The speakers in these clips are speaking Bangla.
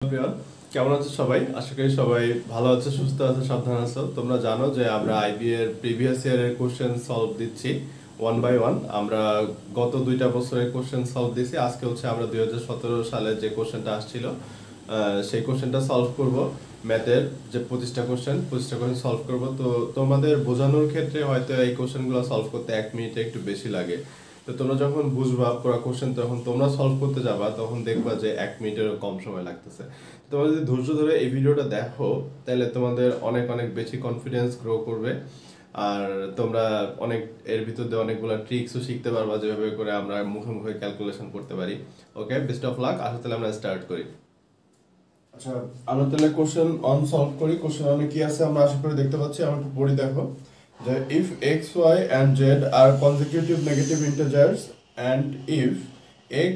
এভরিওয়ান, কেমন আছো সবাই? আশা করি সবাই ভালো আছো, সুস্থ আছো, সাবধান আছো। তোমরা জানো যে আমরা আইবি এর প্রিভিয়াস ইয়ারের কোশ্চেন সলভ দিচ্ছি ওয়ান বাই ওয়ান। আমরা গত 2টা বছরের কোশ্চেন সলভ দিছি। আজকে হচ্ছে আমরা 2017 সালে যে কোশ্চেনটা আসছিল সেই কোশ্চেনটা সলভ করব। ম্যাথের যে 25টা কোশ্চেন সলভ করব। তো তোমাদের বোঝানোর ক্ষেত্রে হয়তো এই কোশ্চেনগুলো সলভ করতে 1 মিনিটে একটু বেশি লাগে। তো তোমরা যখন বুঝবা পুরো কোশ্চেন, তখন তোমরা সলভ করতে যাবা, তখন দেখবা যে 1 মিনিটেরও কম সময় লাগতেছে। তোমরা যদি ধৈর্য ধরে এই ভিডিওটা দেখো, তাহলে তোমাদের অনেক অনেক বেশি কনফিডেন্স গ্রো করবে। আর তোমরা অনেক এর ভিতর দিয়ে অনেকগুলো ট্রিক্সও শিখতে পারবা, যেভাবে করে আমরা মুখে মুখে ক্যালকুলেশন করতে পারি। ওকে, বেস্ট অফ লাক। আসলে তাহলে আমরা স্টার্ট করি। আচ্ছা, আমরা তাহলে কোশ্চেন অন সলভ করি। কোশ্চেন অনে কি আছে আমরা আশা করি দেখতে পাচ্ছি। আমরা একটু পড়ি, দেখো যে if x, y and z are consecutive negative integers and if x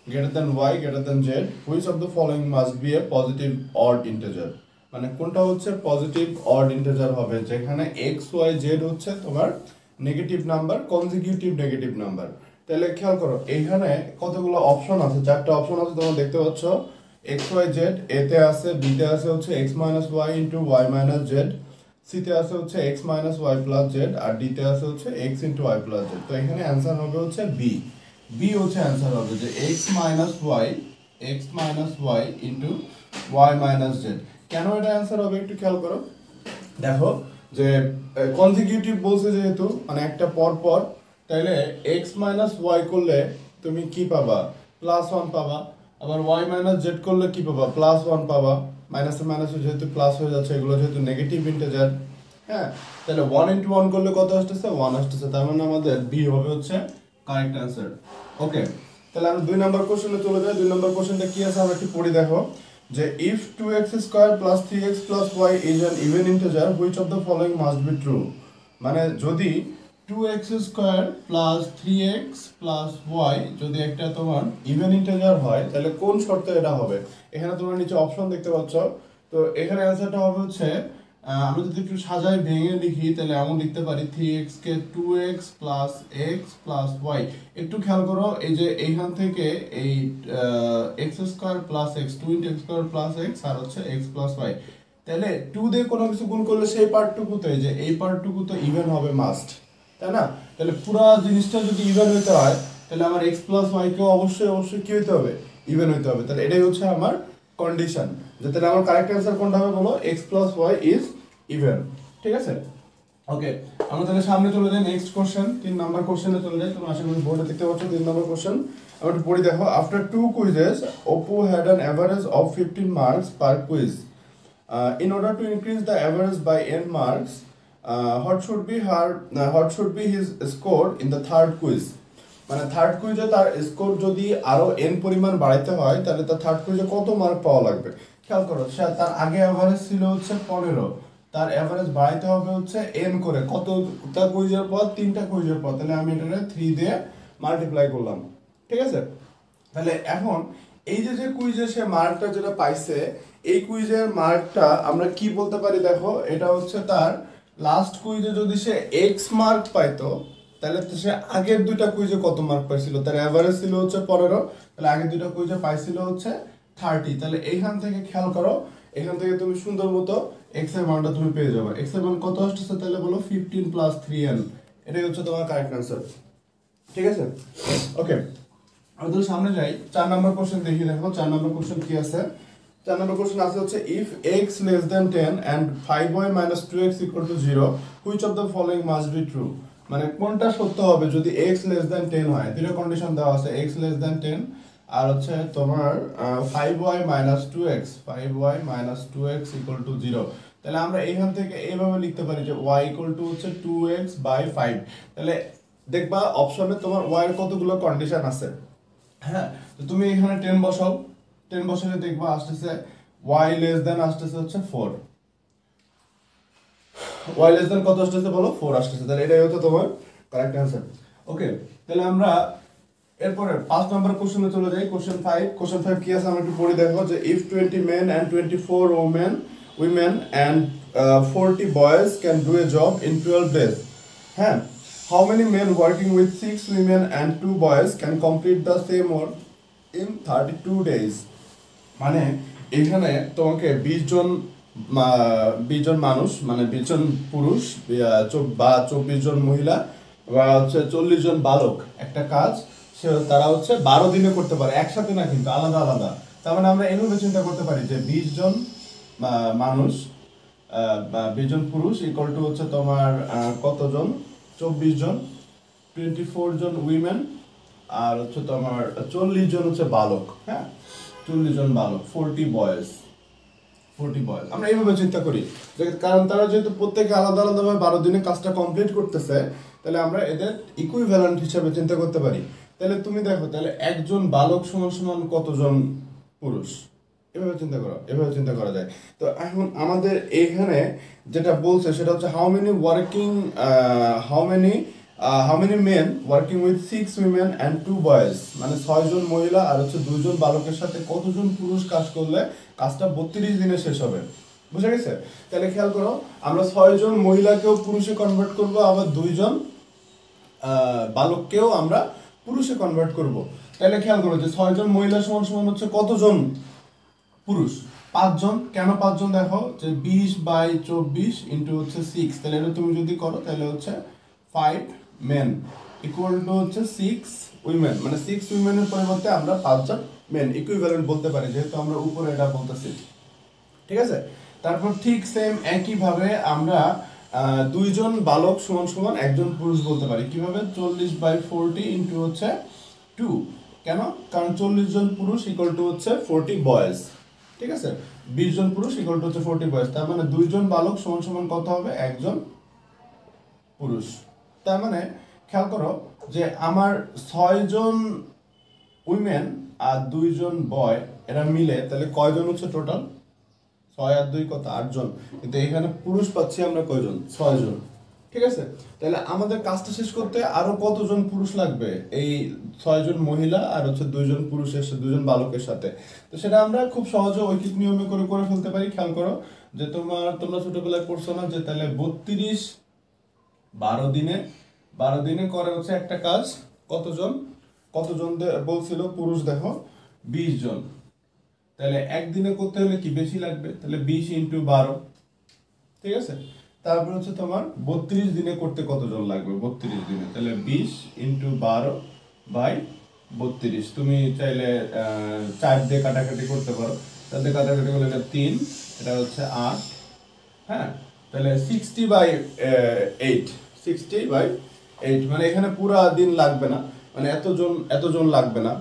greater than y greater than z, which of the following must be a positive odd integer? মানে কোনটা হচ্ছে পজিটিভ অড ইন্টিজার হবে, যেখানে x, y, z হচ্ছে তোমার negative number, consecutive negative number. তাহলে খেয়াল করো, এখানে কতগুলো অপশন আছে, 4টা অপশন আছে তোমরা দেখতে পাচ্ছ। x, y, z এতে আছে, b তে আছে হচ্ছে x minus y into y minus z, C তে আছে হচ্ছে x minus y plus z, আর ডি তে আছে হচ্ছে x into y plus z। তো এখানে অ্যান্সার হবে হচ্ছে বি। বি হচ্ছে অ্যান্সার হবে যে x minus y into y minus z। কেন এটা অ্যান্সার হবে একটু খেয়াল করো। দেখো যে কনজিকিউটিভ বলছে যেহেতু, মানে একটা পর পর, তাইলে x minus y করলে তুমি কি পাবা? +1 পাবা। আবার y minus z করলে কি পাবা? +1 পাবা। মাইনাসে মাইনাসে যেহেতু প্লাস হয়ে যাচ্ছে, এগুলো যেহেতু নেগেটিভ ইন্টিজার, হ্যাঁ, তাহলে 1 into 1 করলে কত আসতেছে? 1 আসতেছে। তার মানে আমাদের বি হবে হচ্ছে কারেক্ট অ্যান্সার। ওকে, তাহলে আমরা 2 নম্বর কোশ্চেনে চলে যাই। 2 নম্বর কোশ্চেনটা কি আছে আমরা একটু পড়ি, দেখো যে if 2x square plus 3x plus y is an even integer, which of the following must be true? মানে যদি 2x square plus 3x plus y যদি একটা তোমার ইভেন ইন্টিজার হয়, তাহলে কোন শর্তে এটা হবে? এখানে তোমরা নিচে অপশন দেখতে পাচ্ছ। তো এখানে অ্যান্সারটা হবে হচ্ছে, আমরা যদি একটু সাজাই ভেঙে লিখি, তাহলে এমন লিখতে পারি 3x কে 2x plus x plus y। একটু খেয়াল করো, এই যে এইখান থেকে এই x square plus x, 2 into x square plus x আর হচ্ছে x plus y, তাহলে 2 দিয়ে কোনো কিছু গুণ করলে সেই পার্টটুকুতে, যে এই পার্টটুকু তো ইভেন হবে মাস্ট, তাই না? তাহলে পুরো জিনিসটা যদি ইভেন হইতে হয়, তাহলে আমার x plus y কেও অবশ্যই অবশ্যই কি হইতে হবে? ইভেন হইতে হবে। তাহলে এটাই হচ্ছে আমার কন্ডিশন, যে তাহলে আমার কারেক্ট অ্যান্সার কোনটা হবে বলো? x plus y is even. ঠিক আছে, ওকে। আমরা তাহলে সামনে চলে যাই, নেক্সট কোশ্চেন, 3 নাম্বার কোশ্চেনে চলে যাই। তোমরা আশা করি বোর্ডে দেখতে পাচ্ছ 3 নাম্বার কোশ্চেন। আমরা একটু পড়ি, দেখো after 2 quizzes Oppo had an average of 15 marks per quiz. In order to increase the average by n marks, what should be his score in the third quiz? মানে থার্ড কুইজে তার স্কোর যদি আরো এন পরিমাণ বাড়াইতে হয়, তাহলে তার থার্ড কুইজে কত মার্ক পাওয়া লাগবে? খেয়াল করো, সে তার আগে অ্যাভারেজ ছিল হচ্ছে 15, তার অ্যাভারেজ বাড়াইতে হবে হচ্ছে এন করে। কতটা কুইজের পর? 3টা কুইজের পর। তাহলে আমি এটাকে 3 দিয়ে মাল্টিপ্লাই করলাম। ঠিক আছে, তাহলে এখন এই যে কুইজে সে মার্কটা যেটা পাইছে, এই কুইজের মার্কটা আমরা কি বলতে পারি? দেখো, এটা হচ্ছে তার লাস্ট কুইজে যদি সে এক্স মার্ক পাইতো, তাহলে তো সে আগের 2টা কুইজে কত মার্ক পাইছিল? তার এভারেজ ছিল হচ্ছে 15, তাহলে আগের 2টা কুইজে পাইছিল হচ্ছে 30। তাহলে এইখান থেকে খেয়াল করো, এখান থেকে তুমি সুন্দর মতো এক্স এর মানটা তুমি পেয়ে যাবে। এক্স এর মান কত আসছে? তাহলে বলো 15 plus 3n। এটাই হচ্ছে তোমার কারেক্ট অ্যান্সার। ঠিক আছে, ওকে। আমরা তো সামনে যাই, 4 নম্বর কোশ্চেন দেখি। দেখো 4 নম্বর কোশ্চেন কি আছে। 4 নম্বর কোশ্চেন আছে হচ্ছে if x less than 10 and 5y minus 2x equal to 0, which of the following must be true? মানে কোনটা সত্য হবে যদি x less than 10 হয়? দুটো কন্ডিশন দেওয়া আছে, x less than 10 আর হচ্ছে তোমার 5y minus 2x equal to 0। তাহলে আমরা এইখান থেকে এইভাবে লিখতে পারি যে y equal to হচ্ছে 2x by 5। তাহলে দেখবা অপশনে তোমার y এর কতগুলো কন্ডিশন আছে, হ্যাঁ। তো তুমি এখানে 10 বসাও, 10 বসালে দেখবা আসতেছে y less than আসতেছে হচ্ছে 4। y less than কত আসতেছে বলো? 4 আসতেছে। তাহলে এটাই হচ্ছে তোমার কারেক্ট অ্যান্সার। ওকে, তাহলে আমরা এরপরে 5 নাম্বার কোশ্চেনে চলে যাই। কোশ্চেন 5 কি আছে আমরা একটু পড়ি, দেখো যে if 20 men and 24 women and 40 boys can do a job in 12 days, হ্যাঁ, how many men working with 6 women and 2 boys can complete the same work in 32 days? মানে এখানে তোমাকে 20 জন মানুষ মানে 20 জন পুরুষ বা 24 জন মহিলা বা হচ্ছে 40 জন বালক একটা কাজ তারা হচ্ছে 12 দিনে করতে পারে, একসাথে না কিন্তু আলাদা আলাদা। তার মানে আমরা এভাবে চিন্তা করতে পারি যে 20 জন মানুষ বা 20 জন পুরুষ ইকুয়াল টু হচ্ছে তোমার কতজন, 24 জন, 24 জন উইমেন, আর হচ্ছে তোমার 40 জন হচ্ছে বালক। হ্যাঁ, 40 জন বালক, 40 বয়েজ। আমরা এইভাবে চিন্তা করি কারণ তারা যেহেতু প্রত্যেকে আলাদা আলাদাভাবে 12 দিনে কাজটা কমপ্লিট করতেছে, তাহলে আমরা এদের ইকুইভ্যালেন্ট হিসাবে চিন্তা করতে পারি। তাহলে তুমি দেখো, তাহলে একজন বালক সমান সমান কতজন পুরুষ, এভাবে চিন্তা করা যায়। তো এখন আমাদের এখানে যেটা বলছে সেটা হচ্ছে how many men working with 6 women and 2 boys, মানে 6 জন মহিলা আর হচ্ছে 2 জন বালকের সাথে কতজন পুরুষ কাজ করলে কাজটা 32 দিনে শেষ হবে। বুঝা গেছে? তাহলে খেয়াল করো, আমরা 6 জন মহিলাকেও পুরুষে কনভার্ট করব, আবার 2 জন বালককেও আমরা পুরুষে কনভার্ট করব। তাহলে খেয়াল করো যে 6 জন মহিলা সমান সমান হচ্ছে কতজন পুরুষ? 5 জন। কেন 5 জন? দেখো যে 20/24 ইন্টু হচ্ছে 6, তাহলে এটা তুমি যদি করো তাহলে হচ্ছে 5 মেন ইকুয়াল টু হচ্ছে 6 উইমেন, মানে 6 উইমেনের পরিবর্তে আমরা 5 জন মেন ইকুইভ্যালেন্ট বলতে পারি, যেহেতু আমরা উপরে এটা বলতেছি। ঠিক আছে? তারপর ঠিক সেম একইভাবে আমরা 2 জন বালক সমান সমান 1 জন পুরুষ বলতে পারি। কিভাবে? 40/40 ইন্টু হচ্ছে 2। কেন? কারণ 40 জন পুরুষ ইকুয়াল টু হচ্ছে 40 বয়েজ। ঠিক আছে? 20 জন পুরুষ ইকুয়াল টু হচ্ছে 40 বয়েজ। তার মানে 2 জন বালক সমান সমান কত হবে? 1 জন পুরুষ। তার মানে খেয়াল করো যে আমার 6 জন উইমেন আর 2 জন বয় এরা মিলে তাহলে কয়জন হচ্ছে টোটাল? 6 আর 2 কত? 8 জন। কিন্তু এখানে পুরুষ পাচ্ছি আমরা কয়জন? 6 জন। ঠিক আছে? তাহলে আমাদের কাজটা শেষ করতে আরো কতজন পুরুষ লাগবে? এই 6 জন মহিলা আর হচ্ছে 2 জন পুরুষের 2 জন বালকের সাথে। তো সেটা আমরা খুব সহজে ঐকিক নিয়মে করে ফেলতে পারি। খেয়াল করো যে তোমরা ছোটবেলায় পড়ছো না যে তাহলে 32 12 দিনে করে হচ্ছে একটা কাজ কতজন বলছিল পুরুষ? দেখো 20 জন। তাহলে একদিনে করতে হলে কি বেশি লাগবে? তাহলে 20 ইন্টু 12। ঠিক আছে? তারপর হচ্ছে তোমার 32 দিনে করতে কতজন লাগবে? 32 দিনে, তাহলে 20 ইন্টু 12/32। তুমি চাইলে 4 দিয়ে কাটাকাটি করতে পারো, তাতে কাটাকাটি করলে এটা 3, এটা হচ্ছে 8। হ্যাঁ, তাহলে 60/8, মানে এখানে পুরা দিন লাগবে না, মানে এতজন লাগবে না।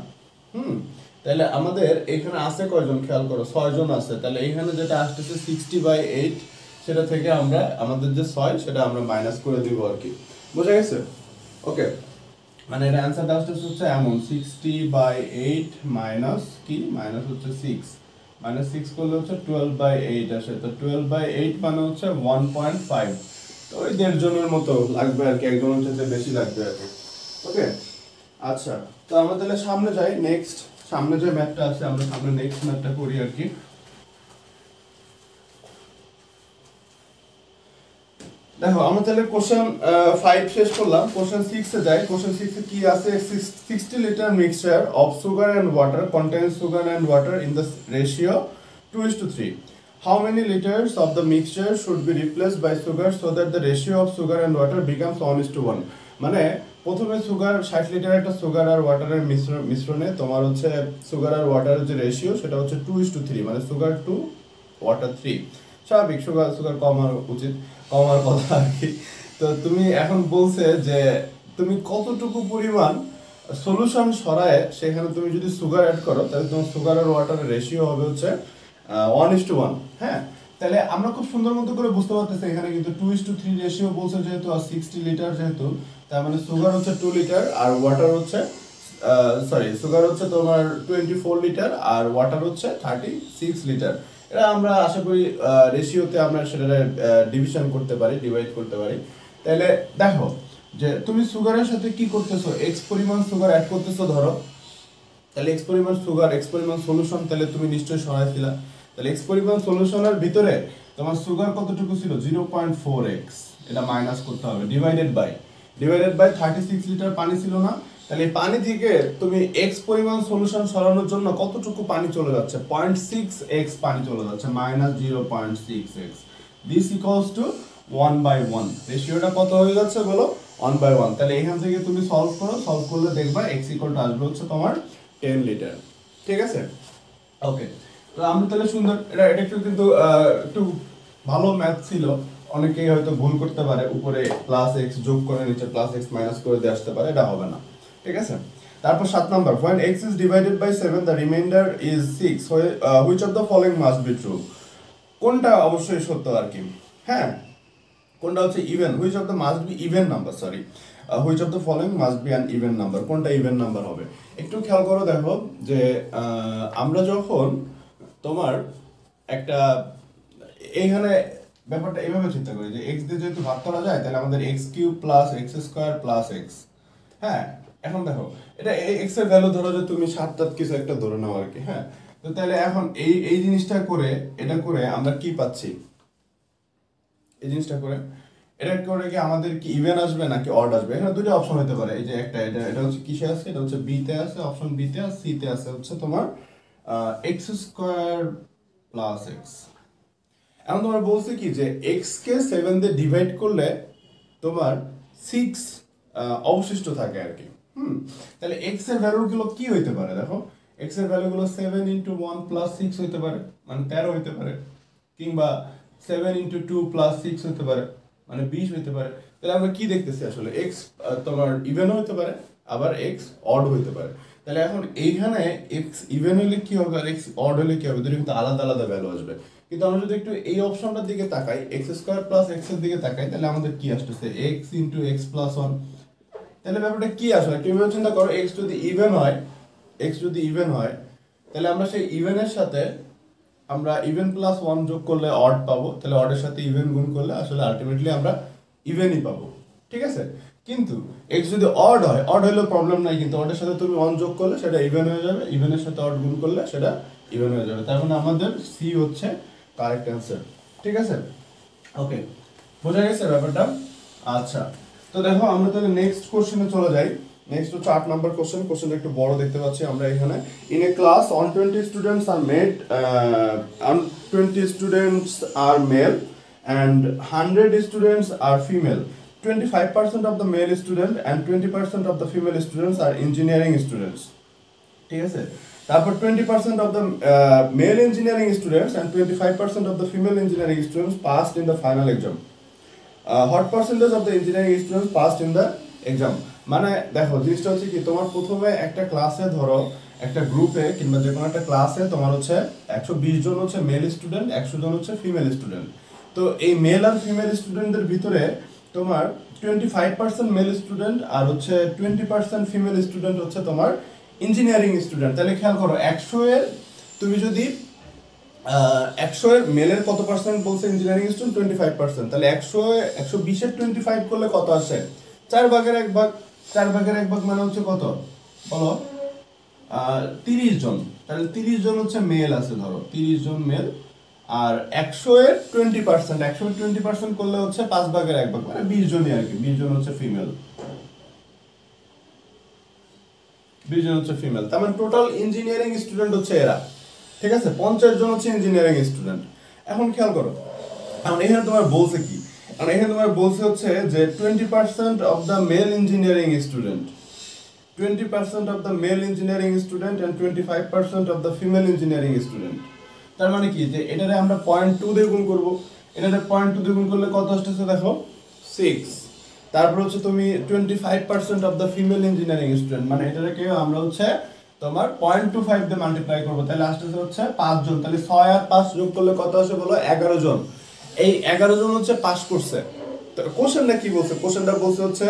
তাহলে আমাদের এখানে আছে কয়জন? খেয়াল করো 6 জন আছে। তাহলে এখানে যেটা আসতেছে 60/8, সেটা থেকে আমরা আমাদের যে 6 সেটা আমরা মাইনাস করে দিব আর কি। বুঝা গেছে? ওকে, মানে এর অ্যান্সারটা হচ্ছে এমন 60/8 মাইনাস কি? মাইনাস হচ্ছে 6, মাইনাস 6 করলে হচ্ছে 12/8 আসে। তো 12/8 মানে হচ্ছে 1.5। তো ওই 1.5 জনের মতো লাগবে আর কি, একজনের সাথে বেশি লাগবে আর কি। ওকে, আচ্ছা, তো আমরা তাহলে সামনে যাই। সামনে যে ম্যাথটা আছে আমরা সামনে নেক্সট ম্যাথটা করি আর কি। দেখো আমরা তাহলে কোশ্চেন 5 শেষ করলাম, কোশ্চেন 6 এ যাই। কোশ্চেন 6 এ কি আছে? 60 litre mixture of sugar and water contains sugar and water in the ratio 2:3. How many liters of the mixture should be replaced by sugar so that the ratio of sugar and water becomes 1:1? মানে প্রথমে সুগার 60 লিটার একটা সুগার আর ওয়াটারের মিশ্রণে তোমার হচ্ছে সুগার আর ওয়াটারের যে রেশিও সেটা হচ্ছে 2:3, মানে সুগার 2 ওয়াটার 3। স্বাভাবিক, সুগার কমার কথা আর কি। তো তুমি এখন বলছে যে তুমি কতটুকু পরিমাণ সলিউশন সরায় সেখানে তুমি যদি সুগার অ্যাড করো তাহলে তোমার সুগার আর ওয়াটারের রেশিও হবে হচ্ছে 1:1। হ্যাঁ, তাহলে আমরা খুব সুন্দর মতো করে বুঝতে পারতেছি এখানে কিন্তু 2:3 রেশিও বলছে যেহেতু, আর 60 লিটার যেহেতু, তার মানে সুগার হচ্ছে 2 লিটার আর ওয়াটার হচ্ছে সুগার হচ্ছে তোমার 24 লিটার আর ওয়াটার হচ্ছে 36 লিটার। এটা আমরা আশা করি রেশিওতে আমরা সেটা ডিভিশন করতে পারি, ডিভাইড করতে পারি। তাহলে দেখো যে তুমি সুগারের সাথে কি করতেছো? এক্স পরিমাণ সুগার অ্যাড করতেছো ধরো, তাহলে এক্স পরিমাণ সুগার, এক্স পরিমাণ সলিউশন, তাহলে তুমি নিশ্চয়ই সরাইছিলা। তাহলে এক্স পরিমাণ সলিউশনের ভিতরে তোমার সুগার কতটুকু ছিল? 0.4x। এটা মাইনাস করতে হবে, ডিভাইডেড বাই 36 লিটার পানি ছিল না, তাহলে এই পানি থেকে তুমি এক্স পরিমাণ সলিউশন সরানোর জন্য কতটুকু পানি চলে যাচ্ছে 0.6x পানি চলে যাচ্ছে -0.6x দিস ইকুয়ালস টু 1/1 রেশিওটা কত হয়ে যাচ্ছে বলো 1/1 তাহলে এখান থেকে তুমি সলভ করো সলভ করলে দেখবা x ইকুয়াল টু আসবে হচ্ছে তোমার 10 লিটার ঠিক আছে ওকে তো আমরা তাহলে সুন্দর এটা একটু কিন্তু একটু ভালো ম্যাথ ছিল অনেকেই হয়তো ভুল করতে পারে উপরে +x যোগ করে নিচে +x মাইনাস করে দিয়ে আসতে পারে এটা হবে না ঠিক আছে তারপর 7 number when x is divided by 7 the remainder is 6 which of the following must be true কোনটা অবশ্যই সত্য আর কি হ্যাঁ কোনটা হচ্ছে even which of the must be even number sorry which of the following must be an even number কোনটা ইভেন নাম্বার হবে একটু খেয়াল করো দেখো যে আমরা যখন তোমার একটা এইখানে ব্যাপারটা এইভাবে চিন্তা করি যে x দিয়ে যেহেতু ভাগ করা যায় তাহলে আমাদের x³ + x² + x হ্যাঁ এখন দেখো এটা x এর ভ্যালু ধরো যে তুমি 7 কিছু একটা ধরে নাও আর কি হ্যাঁ তো তাহলে এখন এই জিনিসটা করে এটা করে আমরা কি পাচ্ছি এই জিনিসটা করে এটা করে কি আমাদের কি ইভেন আসবে নাকি অড আসবে এখানে দুটো অপশন হতে পারে এই যে একটা এটা হচ্ছে কিসে আছে এটা হচ্ছে বি তে আছে অপশন বি তে আর সি তে আছে হচ্ছে তোমার x² + x এখন তোমার বলছে কি যে x কে 7 দিয়ে ডিভাইড করলে তোমার 6 অবশিষ্ট থাকে আর কি তাহলে x এর ভ্যালুগুলো কি হইতে পারে দেখো x এর ভ্যালুগুলো 7 * 1 + 6 হইতে পারে মানে 13 হইতে পারে কিংবা 7 * 2 + 6 হইতে পারে মানে 20 হইতে পারে তাহলে আমরা কি দেখতেছি আসলে x তোমার ইভেন হইতে পারে আবার x অড হইতে পারে তাহলে এখন এইখানে x ইভেন হলে কি হবে আর x অড হলে কি হবে দুটো কিন্তু আলাদা আলাদা ভ্যালু আসবে কিন্তু আমরা যদি একটু এই অপশনটার দিকে তাকাই x² + x এর দিকে তাকাই তাহলে আমাদের কি আসছে x * x + 1 তাহলে ব্যাপারটা কি আসলে একটু এভাবে চিন্তা করো x যদি ইভেন হয় তাহলে আমরা সেই ইভেনের সাথে আমরা ইভেন +1 যোগ করলে অড পাবো তাহলে অডের সাথে ইভেন গুণ করলে আসলে আলটিমেটলি আমরা ইভেনই পাবো ঠিক আছে কিন্তু x যদি অড হলে প্রবলেম নাই কিন্তু অডের সাথে তুমি 1 যোগ করলে সেটা ইভেন হয়ে যাবে ইভেনের সাথে অড গুণ করলে সেটা ইভেন হয়ে যাবে তার মানে আমাদের সি হচ্ছে কারেক্ট অ্যান্সার ঠিক আছে ওকে বোঝা গেছে ব্যাপারটা আচ্ছা তো দেখো আমরা তাহলে নেক্সট কোশ্চেনে চলে যাই নেক্সট হচ্ছে 8 নাম্বার কোশ্চেনটা একটু বড় দেখতে পাচ্ছি আমরা এখানে in a class 120 students are made 120 students are male and 100 students are female 25% of the male student and 20% of the female students are engineering students ঠিক আছে তারপর 20% of the male engineering students and 25% of the female engineering students passed in the final exam what percentage of the engineering students passed in the exam মানে দেখো জিনিসটা হচ্ছে কি তোমার প্রথমে একটা ক্লাসে ধরো একটা গ্রুপে কিংবা যে কোনো একটা ক্লাসে তোমার হচ্ছে 120 জন হচ্ছে মেল স্টুডেন্ট 100 জন হচ্ছে ফিমেল স্টুডেন্ট তো এই মেল আর ফিমেল স্টুডেন্টদের ভিতরে তোমার 25% মেল স্টুডেন্ট আর হচ্ছে 20% ফিমেল স্টুডেন্ট হচ্ছে তোমার ইঞ্জিনিয়ারিং স্টুডেন্ট তাহলে খেয়াল করো 100 এর তুমি যদি 100 এর মেলের কত পার্সেন্ট বলছে ইঞ্জিনিয়ারিং স্টুডেন্ট 25% তাহলে 120 এর 25 করলে কত আসে 4 ভাগের 1 ভাগ 4 ভাগের 1 ভাগ মানে হচ্ছে কত বলো 30 জন তাহলে 30 জন হচ্ছে মেল আছে ধরো 30 জন মেল আর 100 এর 20% 100 এর 20% করলে হচ্ছে 5 ভাগের 1 ভাগ মানে 20 জনই আর কি 20 জন হচ্ছে ফিমেল 20 জন হচ্ছে ফিমেল তার মানে টোটাল ইঞ্জিনিয়ারিং স্টুডেন্ট হচ্ছে এরা ঠিক আছে 50 জন হচ্ছে ইঞ্জিনিয়ারিং স্টুডেন্ট এখন খেয়াল করো এখন এখানে তোমার বলছে কি আর এখানে তোমার বলছে হচ্ছে যে 20% of the male engineering student 20% of the male engineering student and 25% of the female engineering student তার মানে কি যে এটারে আমরা 0.2 দিয়ে গুণ করব এটারে 0.2 দিয়ে গুণ করলে কত আসছে দেখো 6 তারপর হচ্ছে তুমি 25% of the female engineering student মানে এটাকে আমরা হচ্ছে তোমার 0.25 দিয়ে মাল্টিপ্লাই করব তাহলে আসছে হচ্ছে 5 জন তাহলে 6 আর 5 যোগ করলে কত আসে বলো 11 জন এই 11 জন হচ্ছে পাস করছে তো কোশ্চেনটা কি বলছে কোশ্চেনটা বলছে হচ্ছে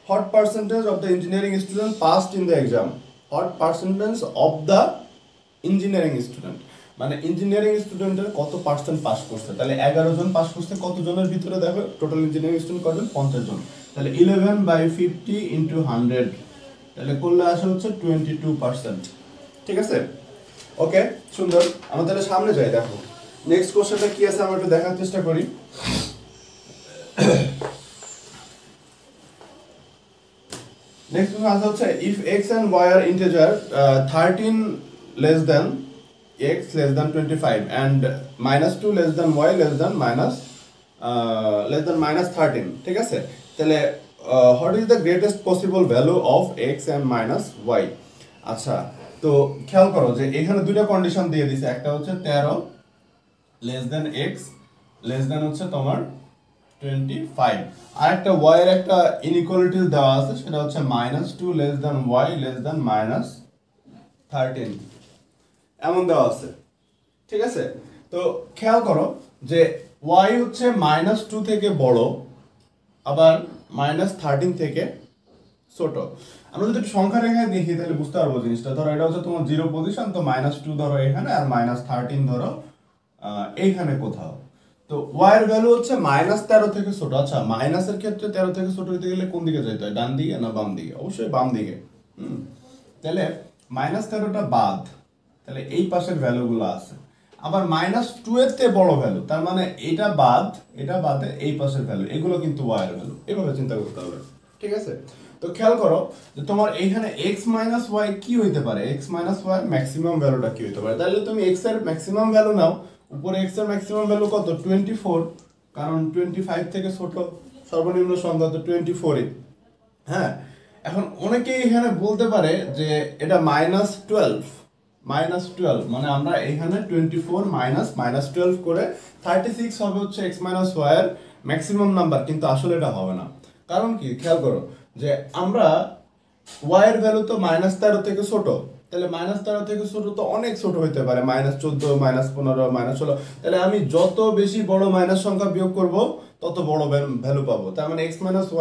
what percentage of the engineering student passed in the exam what percentage of the engineering student মানে ইঞ্জিনিয়ারিং স্টুডেন্টের কত পার্সেন্ট পাস করছে তাহলে 11 জন পাস করছে কত জনের ভিতরে দেখো টোটাল ইঞ্জিনিয়ারিং স্টুডেন্ট কতজন 50 জন তাহলে 11/50 * 100 তাহলে করলে আসে হচ্ছে 22% ঠিক আছে ওকে সুন্দর আমরা তাহলে সামনে যাই দেখো নেক্সট কোশ্চেনটা কি আছে আমরা একটু দেখার চেষ্টা করি নেক্সট কোশ্চেন আছে হচ্ছে if x and y are integer 13 less than x less than 25 and -2 less than y less than minus 13, ঠিক আছে? তাহলে what is the greatest possible value of x and minus y? আচ্ছা, তো খেয়াল করো যে এখানে দুইটা কন্ডিশন দিয়ে দিছে, একটা হচ্ছে 13 less than x less than হচ্ছে তোমার 25, আর একটা y এর একটা ইনইকুয়ালিটি দেওয়া আছে, সেটা হচ্ছে -2 less than y less than minus 13 এমন দেওয়া আছে, ঠিক আছে? তো খেয়াল করো যে y হচ্ছে -2 থেকে বড়, আবার -13 থেকে ছোট। আমরা যদি একটু সংখ্যা রেখায় দেখি তাহলে বুঝতে পারবো জিনিসটা। ধরো এটা হচ্ছে তোমার 0 পজিশন, তো -2 ধরো এখানে আর -13 ধরো এইখানে কোথাও। তো y এর ভ্যালু হচ্ছে -13 থেকে ছোট। আচ্ছা, মাইনাসের ক্ষেত্রে 13 থেকে ছোট হতে গেলে কোন দিকে যেতে হয়? ডান দিকে না বাম দিকে? অবশ্যই বাম দিকে। তাহলে -13টা বাদ, তাহলে এই পাশের ভ্যালুগুলো আছে। আবার -2 এর থেকে বড় ভ্যালু, তার মানে এটা বাদ, এটা বাদে এই পাশের ভ্যালু, এগুলো কিন্তু y এর ভ্যালু। এভাবে চিন্তা করতে হবে, ঠিক আছে? তো খেয়াল করো যে তোমার এইখানে x y কি হইতে পারে, x y এর ম্যাক্সিমাম ভ্যালুটা কি হইতে পারে? তাহলে তুমি x এর ম্যাক্সিমাম ভ্যালু নাও। উপরে x এর ম্যাক্সিমাম ভ্যালু কত? 24, কারণ 25 থেকে ছোট সর্বনিম্ন সংখ্যা তো 24। হ্যাঁ, এখন অনেকেই এখানে বলতে পারে যে এটা -12 মানে আমরা এখানে 24 -12 করে 36 হবে হচ্ছে x y এর ম্যাক্সিমাম নাম্বার, কিন্তু আসলে এটা হবে না। কারণ কি? খেয়াল করো যে আমরা y এর ভ্যালু তো -13 থেকে ছোট, তাহলে -13 থেকে ছোট তো অনেক ছোট হইতে পারে, -14 -15 -16। তাহলে আমি যত বেশি বড় মাইনাস সংখ্যা বিয়োগ করব তত বড় ভ্যালু পাবো। তার মানে x